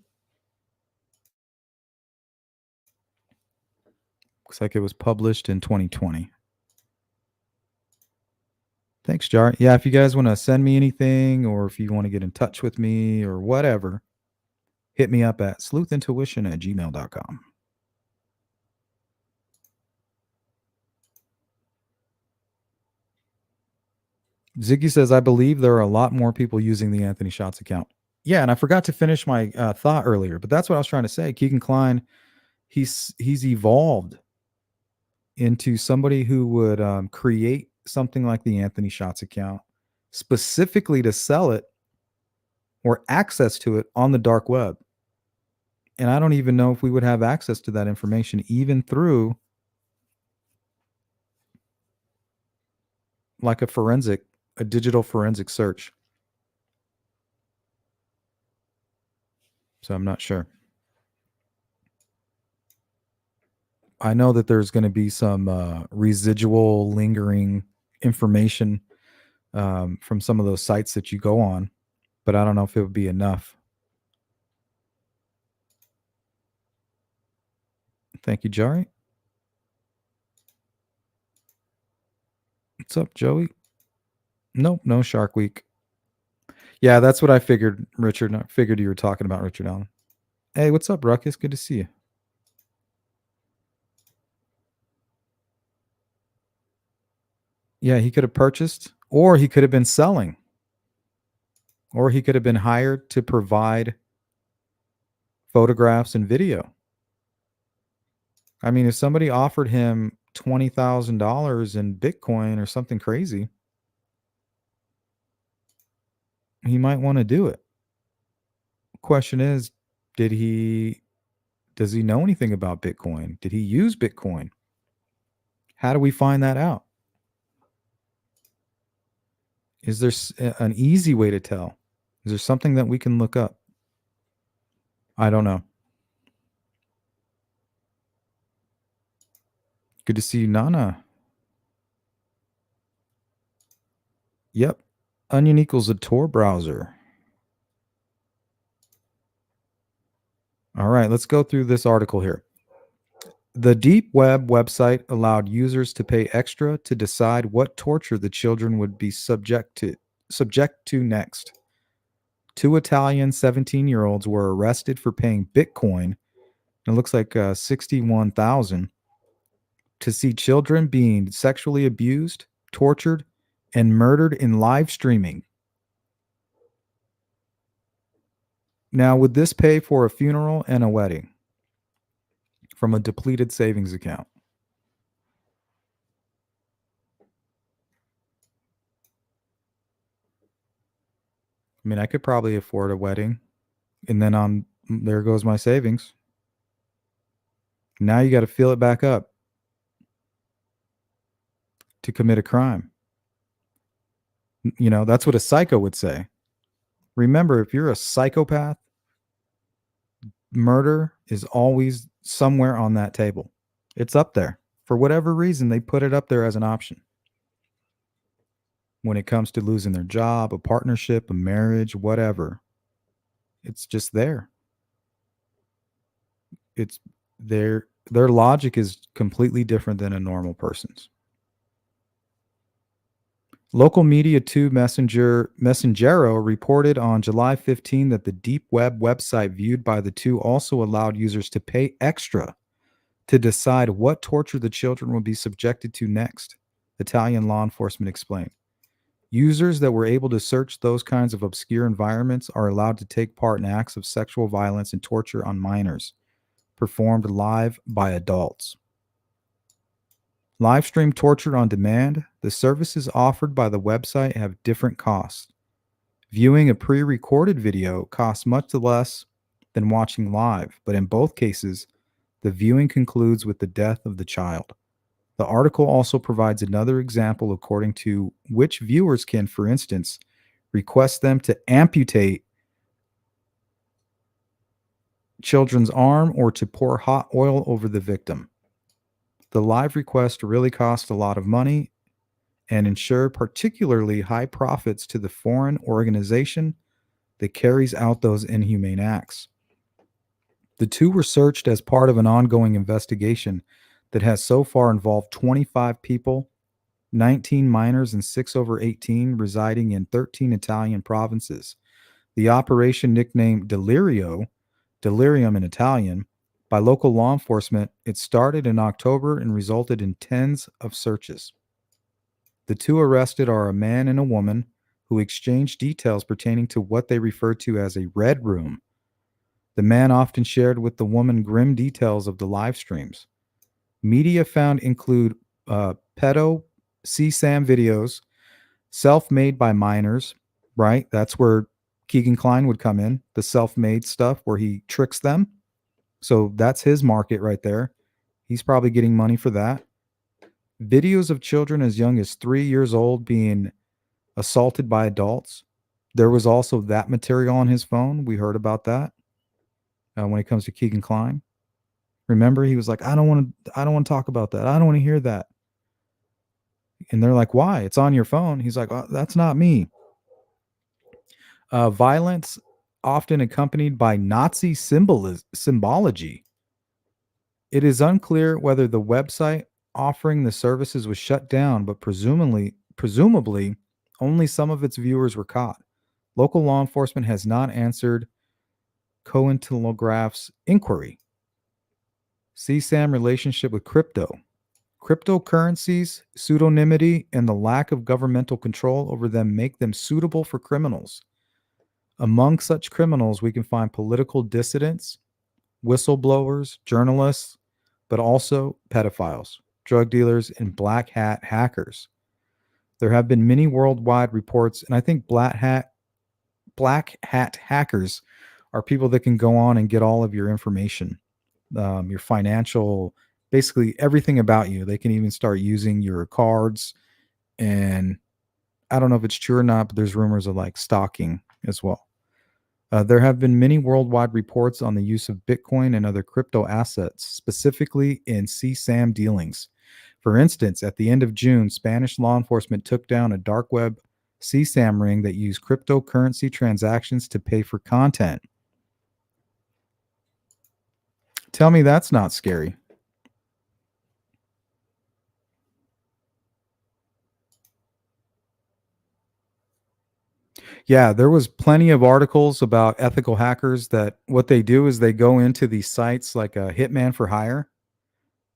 Looks like it was published in 2020. Thanks, Jar. Yeah, if you guys want to send me anything or if you want to get in touch with me or whatever, hit me up at sleuthintuition@gmail.com. Ziggy says, I believe there are a lot more people using the Anthony Shots account. Yeah, and I forgot to finish my thought earlier, but that's what I was trying to say. Keegan Klein, he's evolved into somebody who would create something like the Anthony Shots account specifically to sell it or access to it on the dark web. And I don't even know if we would have access to that information even through like a digital forensic search. So I'm not sure. I know that there's going to be some residual lingering information from some of those sites that you go on, but I don't know if it would be enough. Thank you, Jari. What's up, Joey? Nope, no Shark Week. Yeah, that's what I figured, Richard. I figured you were talking about Richard Allen. Hey, what's up, Ruckus? Good to see you. Yeah, he could have purchased, or he could have been selling, or he could have been hired to provide photographs and video. I mean, if somebody offered him $20,000 in Bitcoin or something crazy, he might want to do it. Question is, does he know anything about Bitcoin? Did he use Bitcoin? How do we find that out? Is there an easy way to tell? Is there something that we can look up? I don't know. Good to see you, Nana. Yep. Onion equals a Tor browser. All right, let's go through this article here. The Deep Web website allowed users to pay extra to decide what torture the children would be subject to next. 2 Italian 17-year-olds were arrested for paying Bitcoin. It looks like 61,000 to see children being sexually abused, tortured, and murdered in live streaming. Now, would this pay for a funeral and a wedding from a depleted savings account? I mean, I could probably afford a wedding, and then there goes my savings. Now you got to fill it back up to commit a crime. You know, that's what a psycho would say. Remember, if you're a psychopath, murder is always somewhere on that table. It's up there. For whatever reason, they put it up there as an option. When it comes to losing their job, a partnership, a marriage, whatever, it's just there. It's their logic is completely different than a normal person's. Local media 2 Messengero reported on July 15 that the Deep Web website viewed by the two also allowed users to pay extra to decide what torture the children would be subjected to next, Italian law enforcement explained. Users that were able to search those kinds of obscure environments are allowed to take part in acts of sexual violence and torture on minors, performed live by adults. Live stream torture on demand. The services offered by the website have different costs. Viewing a pre-recorded video costs much less than watching live, but in both cases, the viewing concludes with the death of the child. The article also provides another example according to which viewers can, for instance, request them to amputate children's arm or to pour hot oil over the victim. The live request really cost a lot of money and ensure particularly high profits to the foreign organization that carries out those inhumane acts. The two were searched as part of an ongoing investigation that has so far involved 25 people, 19 minors, and 6 over 18 residing in 13 Italian provinces. The operation, nicknamed Delirium in Italian, by local law enforcement, it started in October and resulted in tens of searches. The two arrested are a man and a woman who exchanged details pertaining to what they refer to as a red room. The man often shared with the woman grim details of the live streams. Media found include pedo CSAM videos, self-made by minors, right? That's where Keegan Klein would come in, the self-made stuff where he tricks them. So that's his market right there. He's probably getting money for that. Videos of children as young as 3 years old being assaulted by adults. There was also that material on his phone. We heard about that when it comes to Keegan Klein. Remember, he was like, I don't want to talk about that. I don't want to hear that. And they're like, why? It's on your phone. He's like, that's not me. Violence often accompanied by Nazi symbology. It is unclear whether the website offering the services was shut down, but presumably only some of its viewers were caught. Local law enforcement has not answered Cointelegraph's inquiry. CSAM relationship with crypto. Cryptocurrencies, pseudonymity, and the lack of governmental control over them make them suitable for criminals. Among such criminals, we can find political dissidents, whistleblowers, journalists, but also pedophiles, drug dealers, and black hat hackers. There have been many worldwide reports, and I think black hat hackers are people that can go on and get all of your information, your financial, basically everything about you. They can even start using your cards, and I don't know if it's true or not, but there's rumors of like stalking as well. There have been many worldwide reports on the use of Bitcoin and other crypto assets, specifically in CSAM dealings. For instance, at the end of June, Spanish law enforcement took down a dark web CSAM ring that used cryptocurrency transactions to pay for content. Tell me that's not scary. Yeah, there was plenty of articles about ethical hackers that what they do is they go into these sites like a hitman for hire.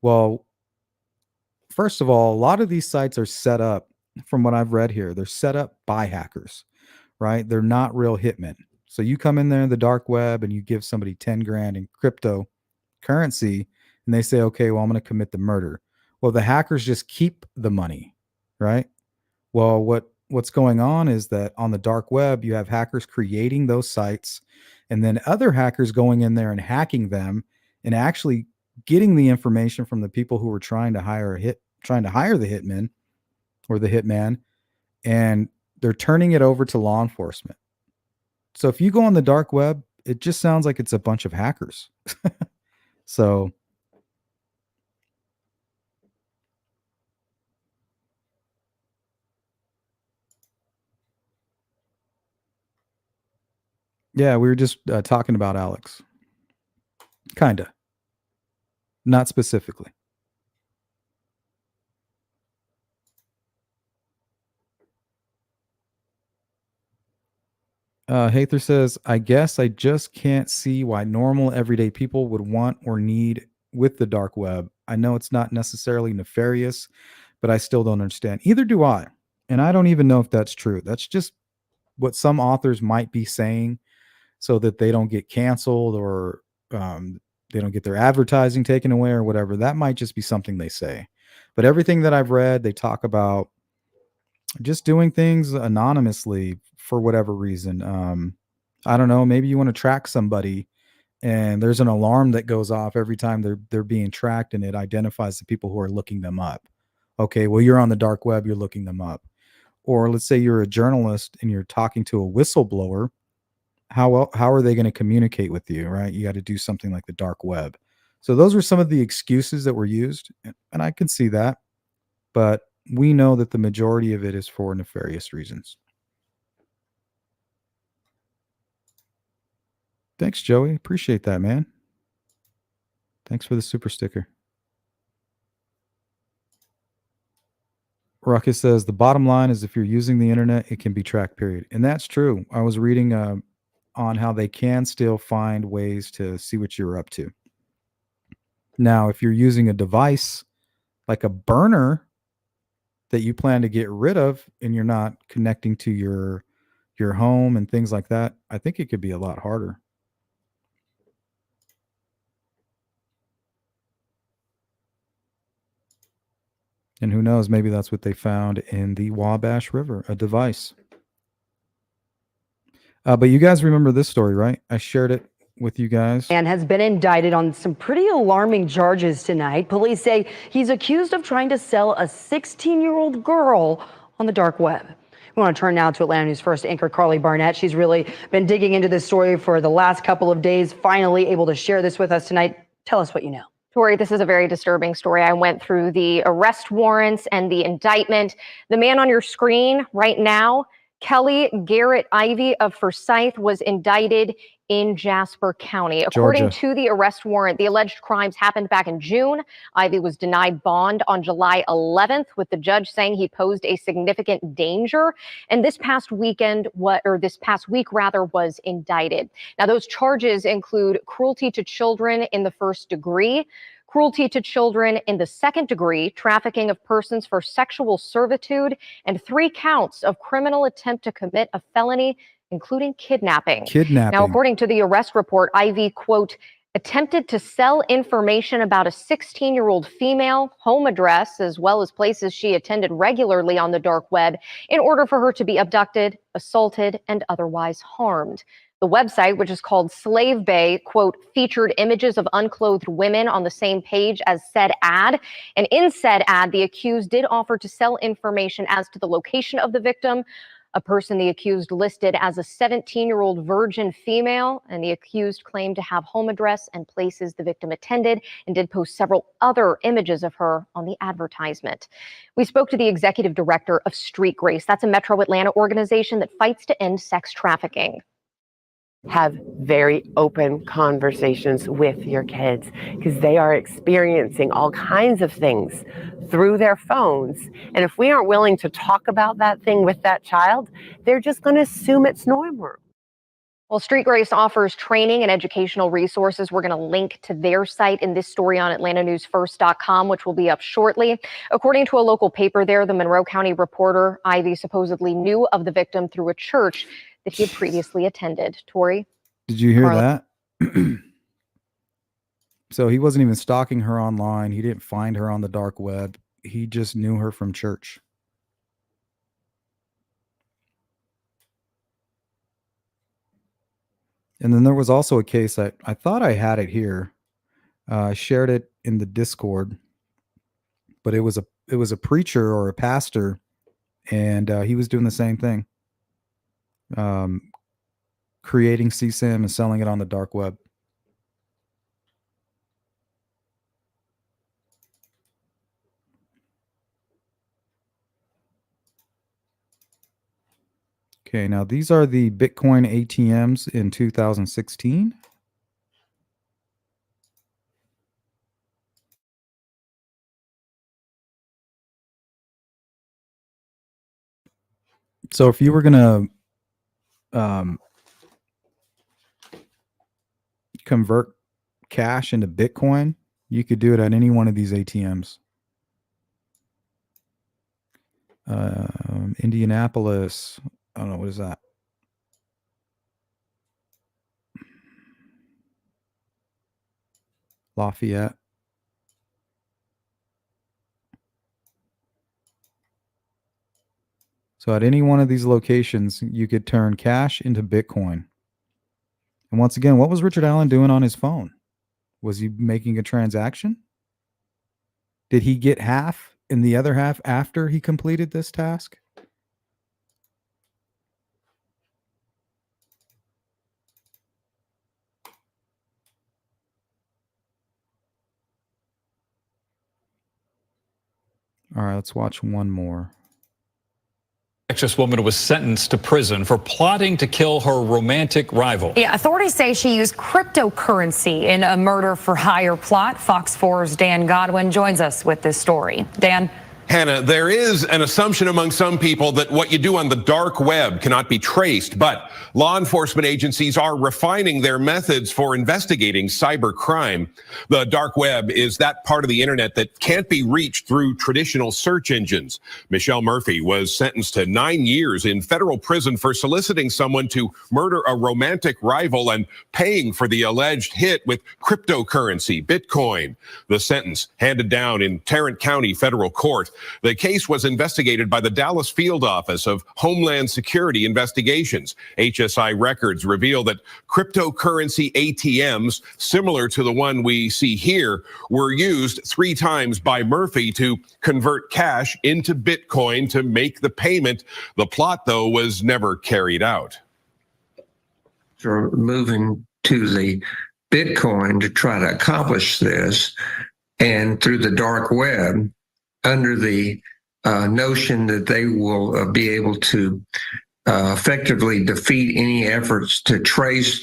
Well, first of all, a lot of these sites are set up, from what I've read here, they're set up by hackers, right? They're not real hitmen. So you come in there in the dark web and you give somebody 10 grand in cryptocurrency and they say, okay, well, I'm going to commit the murder. Well, the hackers just keep the money, right? Well, what's going on is that on the dark web, you have hackers creating those sites and then other hackers going in there and hacking them and actually getting the information from the people who were trying to hire the hitman or the hitman, and they're turning it over to law enforcement. So if you go on the dark web, it just sounds like it's a bunch of hackers. So yeah, we were just talking about Alex. Kinda. Not specifically. Hather says, I guess I just can't see why normal everyday people would want or need with the dark web. I know it's not necessarily nefarious, but I still don't understand. Either do I. And I don't even know if that's true. That's just what some authors might be saying so that they don't get canceled or they don't get their advertising taken away or whatever. That might just be something they say. But everything that I've read, they talk about just doing things anonymously for whatever reason. I don't know. Maybe you want to track somebody, and there's an alarm that goes off every time they're being tracked, and it identifies the people who are looking them up. Okay, well, you're on the dark web, you're looking them up. Or let's say you're a journalist and you're talking to a whistleblower, how are they going to communicate with you, right? You got to do something like the dark web. So those were some of the excuses that were used, and I can see that, but we know that the majority of it is for nefarious reasons. Thanks, Joey. Appreciate that, man. Thanks for the super sticker. Ruckus says the bottom line is if you're using the internet, it can be tracked, period. And that's true. I was reading on how they can still find ways to see what you're up to. Now, if you're using a device like a burner that you plan to get rid of and you're not connecting to your home and things like that, I think it could be a lot harder. And who knows, maybe that's what they found in the Wabash River, a device. But you guys remember this story, right? I shared it with you guys. And has been indicted on some pretty alarming charges tonight. Police say he's accused of trying to sell a 16-year-old girl on the dark web. We want to turn now to Atlanta News First anchor Carly Barnett. She's really been digging into this story for the last couple of days, finally able to share this with us tonight. Tell us what you know. Tori, this is a very disturbing story. I went through the arrest warrants and the indictment. The man on your screen right now, Kelly Garrett Ivy of Forsyth, was indicted in Jasper County. According to the arrest warrant, the alleged crimes happened back in June. Ivy was denied bond on July 11th, with the judge saying he posed a significant danger. And this past week was indicted. Now, those charges include cruelty to children in the first degree, cruelty to children in the second degree, trafficking of persons for sexual servitude, and 3 counts of criminal attempt to commit a felony, including kidnapping. Now, according to the arrest report, Ivy, quote, attempted to sell information about a 16-year-old female, home address, as well as places she attended regularly on the dark web in order for her to be abducted, assaulted, and otherwise harmed. The website, which is called Slave Bay, quote, featured images of unclothed women on the same page as said ad. And in said ad, the accused did offer to sell information as to the location of the victim, a person the accused listed as a 17-year-old virgin female, and the accused claimed to have home address and places the victim attended and did post several other images of her on the advertisement. We spoke to the executive director of Street Grace. That's a Metro Atlanta organization that fights to end sex trafficking. Have very open conversations with your kids because they are experiencing all kinds of things through their phones. And if we aren't willing to talk about that thing with that child, they're just going to assume it's normal. Well, Street Grace offers training and educational resources. We're going to link to their site in this story on AtlantaNewsFirst.com, which will be up shortly. According to a local paper there, the Monroe County Reporter, Ivy supposedly knew of the victim through a church that he had previously attended. Tori? Did you hear that? So he wasn't even stalking her online. He didn't find her on the dark web. He just knew her from church. And then there was also a case I thought I had it here. I shared it in the Discord, but it was a preacher or a pastor, and he was doing the same thing. Creating CSAM and selling it on the dark web. Okay, now these are the Bitcoin ATMs in 2016. So if you were going to convert cash into Bitcoin, you could do it at any one of these ATMs. Indianapolis, I don't know, what is that? Lafayette. So at any one of these locations, you could turn cash into Bitcoin. And once again, what was Richard Allen doing on his phone? Was he making a transaction? Did he get half and the other half after he completed this task? All right, let's watch one more. Texas woman was sentenced to prison for plotting to kill her romantic rival. Yeah, authorities say she used cryptocurrency in a murder-for-hire plot. Fox 4's Dan Godwin joins us with this story. Dan? Hannah, there is an assumption among some people that what you do on the dark web cannot be traced, but law enforcement agencies are refining their methods for investigating cyber crime. The dark web is that part of the internet that can't be reached through traditional search engines. Michelle Murphy was sentenced to 9 years in federal prison for soliciting someone to murder a romantic rival and paying for the alleged hit with cryptocurrency, Bitcoin. The sentence handed down in Tarrant County federal court. The case was investigated by the Dallas Field Office of Homeland Security Investigations. HSI records reveal that cryptocurrency ATMs, similar to the one we see here, were used 3 times by Murphy to convert cash into Bitcoin to make the payment. The plot, though, was never carried out. So moving to the Bitcoin to try to accomplish this, and through the dark web, under the notion that they will be able to effectively defeat any efforts to trace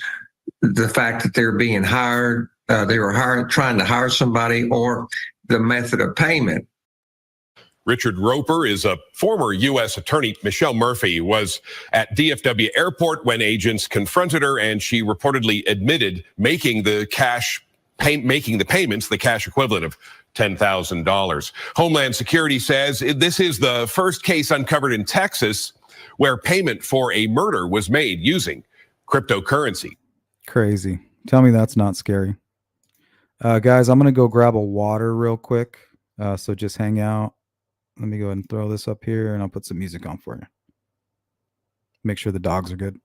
the fact that they're being hired, they were trying to hire somebody, or the method of payment. Richard Roper is a former U.S. attorney. Michelle Murphy was at DFW Airport when agents confronted her, and she reportedly admitted making the payments, the cash equivalent of $10,000. Homeland Security says this is the first case uncovered in Texas where payment for a murder was made using cryptocurrency. Crazy. Tell me that's not scary. Guys, I'm going to go grab a water real quick. So just hang out. Let me go ahead and throw this up here, and I'll put some music on for you. Make sure the dogs are good.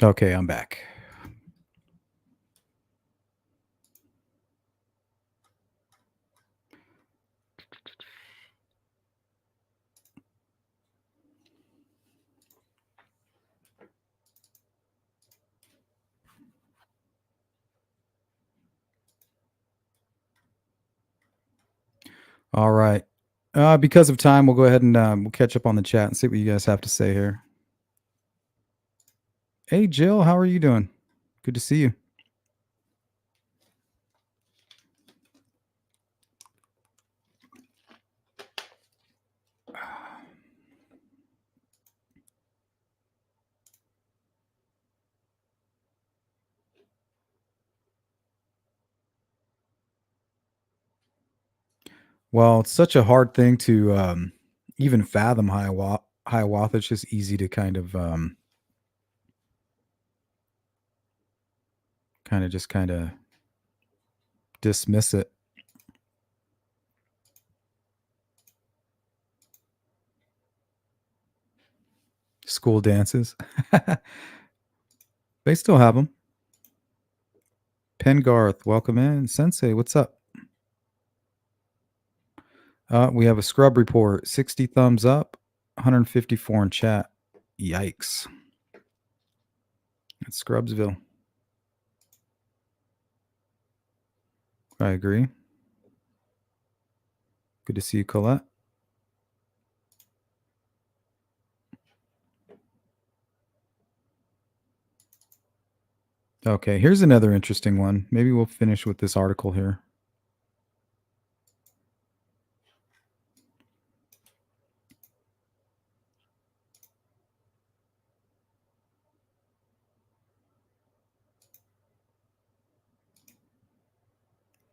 Okay, I'm back. All right. Because of time, we'll go ahead and we'll catch up on the chat and see what you guys have to say here. Hey, Jill, how are you doing? Good to see you. Well, it's such a hard thing to even fathom Hiawatha. It's just easy to kind of dismiss it. School dances. They still have them. Pengarth, welcome in. Sensei, what's up? We have a scrub report. 60 thumbs up, 154 in chat. Yikes. It's Scrubsville. I agree. Good to see you, Colette. Okay, here's another interesting one. Maybe we'll finish with this article here.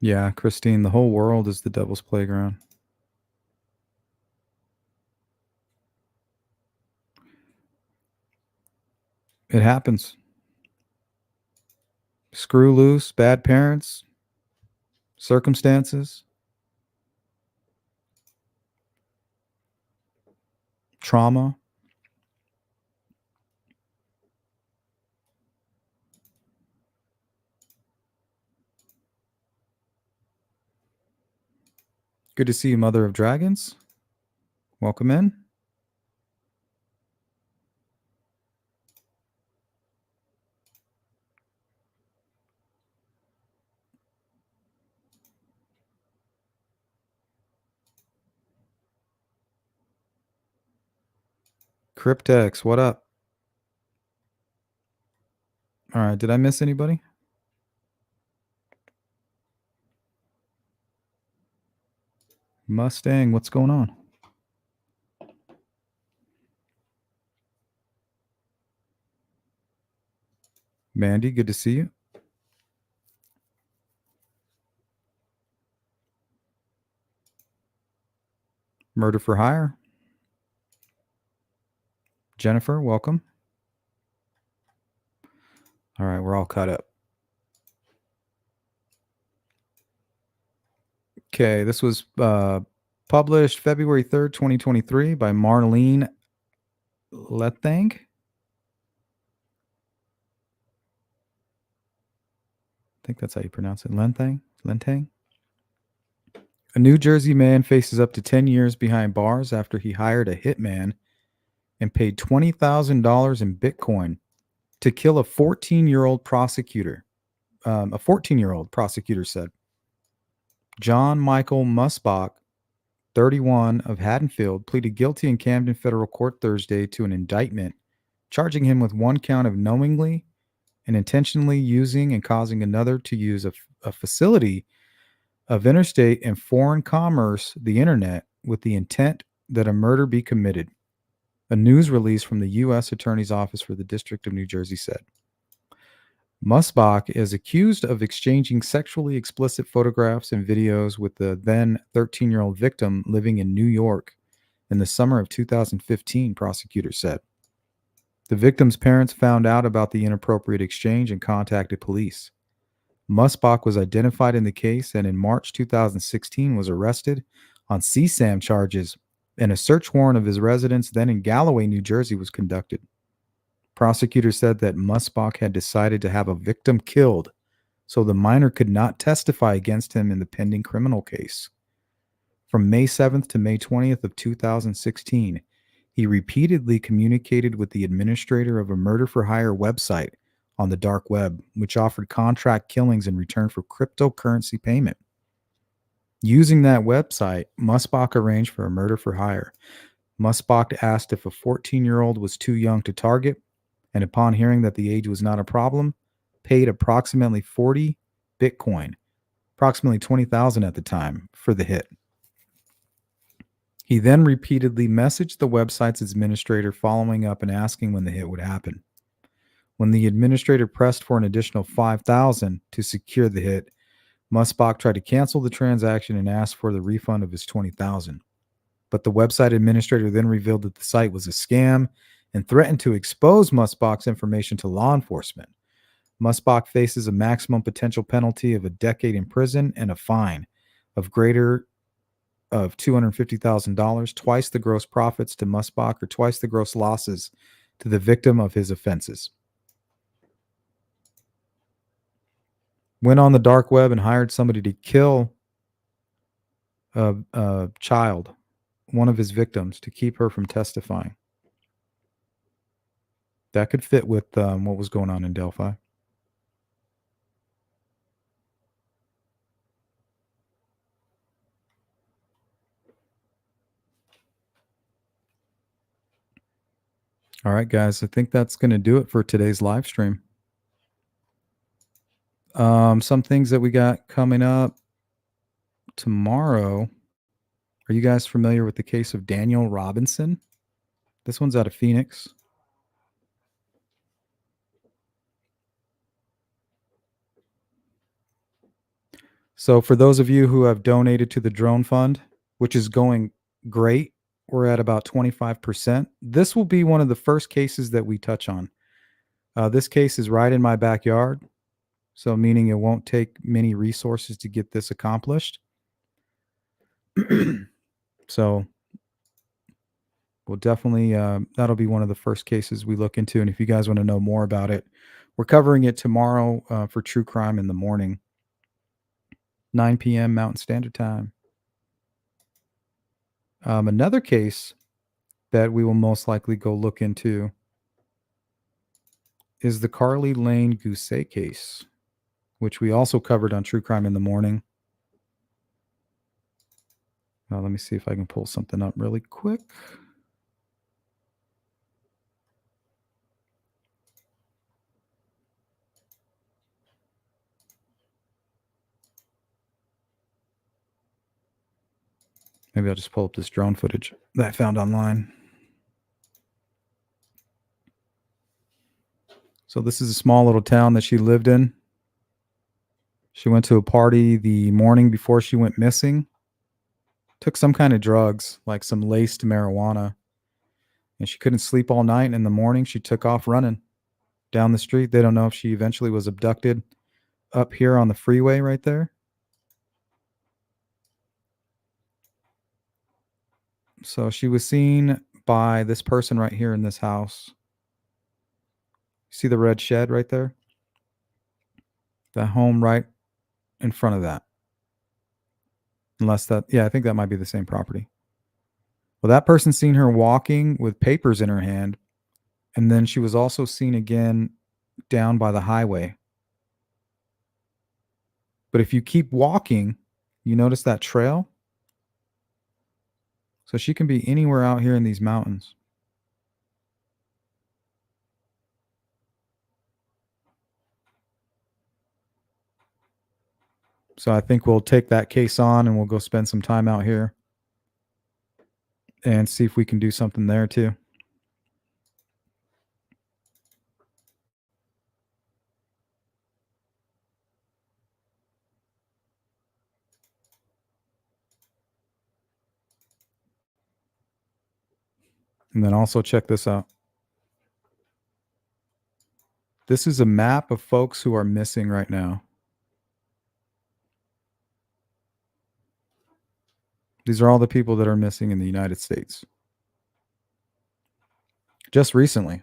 Yeah, Christine, the whole world is the devil's playground. It happens. Screw loose, bad parents, circumstances, trauma. Good to see you, Mother of Dragons. Welcome in. Cryptex, what up? All right, did I miss anybody? Mustang, what's going on? Mandy, good to see you. Murder for Hire. Jennifer, welcome. All right, we're all caught up. Okay, this was published February 3rd, 2023 by Marlene Lethang. I think that's how you pronounce it. Lentang? A New Jersey man faces up to 10 years behind bars after he hired a hitman and paid $20,000 in Bitcoin to kill a 14-year-old prosecutor. A 14-year-old prosecutor said. John Michael Musbach, 31, of Haddonfield, pleaded guilty in Camden Federal Court Thursday to an indictment charging him with one count of knowingly and intentionally using and causing another to use a facility of interstate and foreign commerce, the internet, with the intent that a murder be committed. A news release from the U.S. Attorney's Office for the District of New Jersey said. Musbach is accused of exchanging sexually explicit photographs and videos with the then 13-year-old victim living in New York in the summer of 2015, prosecutors said. The victim's parents found out about the inappropriate exchange and contacted police. Musbach was identified in the case and in March 2016 was arrested on CSAM charges, and a search warrant of his residence then in Galloway, New Jersey was conducted. Prosecutors said that Musbach had decided to have a victim killed so the minor could not testify against him in the pending criminal case. From May 7th to May 20th of 2016, he repeatedly communicated with the administrator of a murder for hire website on the dark web, which offered contract killings in return for cryptocurrency payment. Using that website, Musbach arranged for a murder for hire. Musbach asked if a 14-year-old was too young to target, and upon hearing that the age was not a problem, paid approximately 40 Bitcoin, approximately 20,000 at the time, for the hit. He then repeatedly messaged the website's administrator following up and asking when the hit would happen. When the administrator pressed for an additional 5,000 to secure the hit, Musbach tried to cancel the transaction and asked for the refund of his $20,000. But the website administrator then revealed that the site was a scam and threatened to expose Musbach's information to law enforcement. Musbach faces a maximum potential penalty of a decade in prison and a fine of greater of $250,000, twice the gross profits to Musbach or twice the gross losses to the victim of his offenses. Went on the dark web and hired somebody to kill a child, one of his victims, to keep her from testifying. That could fit with what was going on in Delphi. All right, guys, I think that's going to do it for today's live stream. Some things that we got coming up tomorrow. Are you guys familiar with the case of Daniel Robinson? This one's out of Phoenix. So for those of you who have donated to the drone fund, which is going great, we're at about 25%. This will be one of the first cases that we touch on. This case is right in my backyard, so meaning it won't take many resources to get this accomplished. So we'll definitely, that'll be one of the first cases we look into. And if you guys want to know more about it, we're covering it tomorrow for True Crime in the morning, 9 p.m. Mountain Standard Time. Another case that we will most likely go look into is the Carly Lane Gousset case, which we also covered on True Crime in the morning. Now, let me see if I can pull something up really quick. Maybe I'll just pull up this drone footage that I found online. So this is a small little town that she lived in. She went to a party the morning before she went missing. Took some kind of drugs, like some laced marijuana. And she couldn't sleep all night. And in the morning, she took off running down the street. They don't know if she eventually was abducted up here on the freeway right there. So she was seen by this person right here in this house. See the red shed right there? That home right in front of that. Unless that, yeah, I think that might be the same property. Well, that person seen her walking with papers in her hand. And then she was also seen again down by the highway. But if you keep walking, you notice that trail? So she can be anywhere out here in these mountains. So I think we'll take that case on and we'll go spend some time out here and see if we can do something there too. And then also check this out. This is a map of folks who are missing right now. These are all the people that are missing in the United States. Just recently.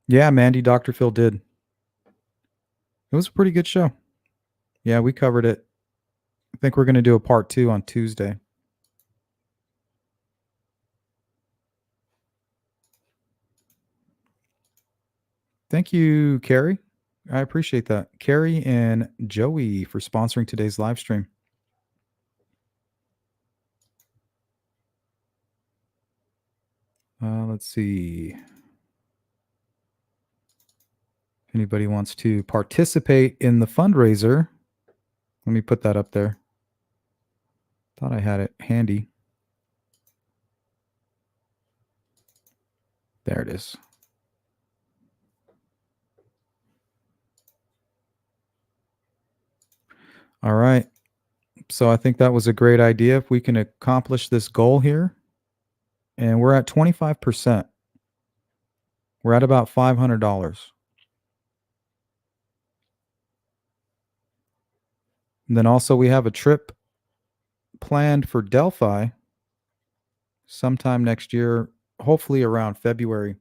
Yeah, Mandy, Dr. Phil did. It was a pretty good show. Yeah, we covered it. I think we're going to do a part 2 on Tuesday. Thank you, Carrie. I appreciate that. Carrie and Joey for sponsoring today's live stream. Let's see. If anybody wants to participate in the fundraiser, let me put that up there. Thought I had it handy. There it is. All right. So I think that was a great idea if we can accomplish this goal here. And we're at 25%. We're at about $500. And then also we have a trip planned for Delphi sometime next year, hopefully around February.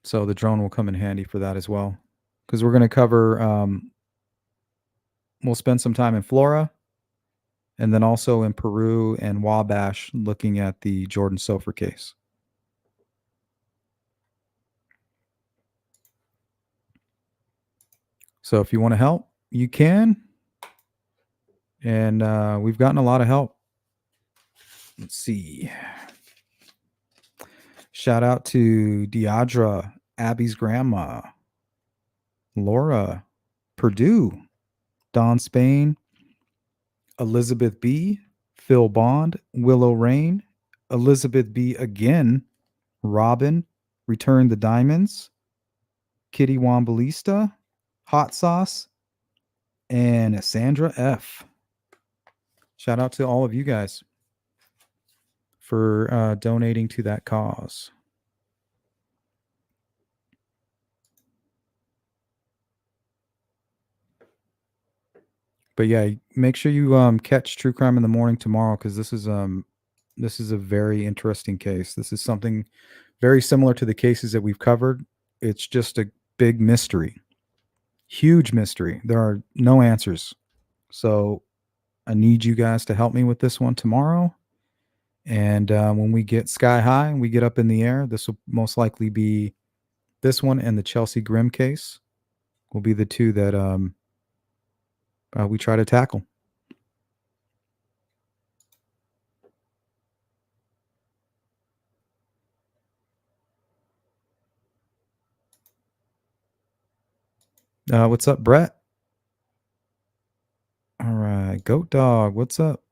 So the drone will come in handy for that as well. Because we're going to cover, we'll spend some time in Flora and then also in Peru and Wabash looking at the Jordan Sofer case. So if you want to help, you can. And we've gotten a lot of help. Let's see. Shout out to Deidra, Abby's grandma, Laura, Purdue, Don Spain, Elizabeth B., Phil Bond, Willow Rain, Elizabeth B. again, Robin, Return the Diamonds, Kitty Wambalista, Hot Sauce, and Sandra F. Shout out to all of you guys for donating to that cause. But yeah, make sure you catch True Crime in the Morning tomorrow, because this is a very interesting case. This is something very similar to the cases that we've covered. It's just a big mystery, huge mystery. There are no answers. So I need you guys to help me with this one tomorrow. And when we get sky high and we get up in the air, this will most likely be this one and the Chelsea Grimm case will be the two that we try to tackle. What's up, Brett? All right, Goat Dog, what's up?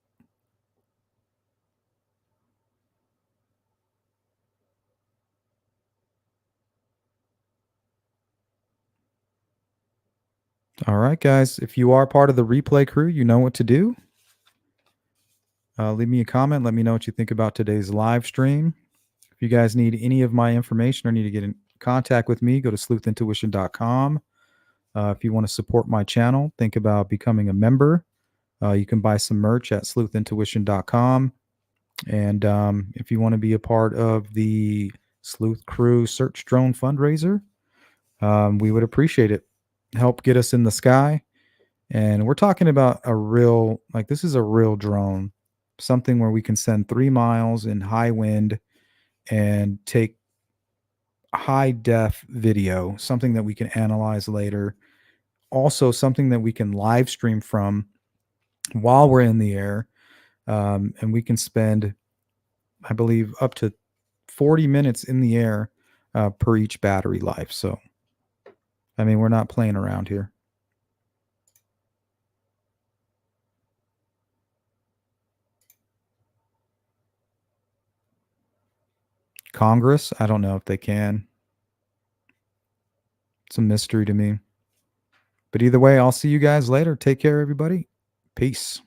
All right, guys, if you are part of the replay crew, you know what to do. Leave me a comment. Let me know what you think about today's live stream. If you guys need any of my information or need to get in contact with me, go to sleuthintuition.com. If you want to support my channel, think about becoming a member. You can buy some merch at sleuthintuition.com. And if you want to be a part of the Sleuth Crew Search Drone fundraiser, we would appreciate it. Help get us in the sky. And we're talking about a real, like, this is a real drone, something where we can send 3 miles in high wind and take high def video, something that we can analyze later. Also something that we can live stream from while we're in the air. And we can spend, I believe, up to 40 minutes in the air per each battery life. So, I mean, we're not playing around here. Congress, I don't know if they can. It's a mystery to me. But either way, I'll see you guys later. Take care, everybody. Peace.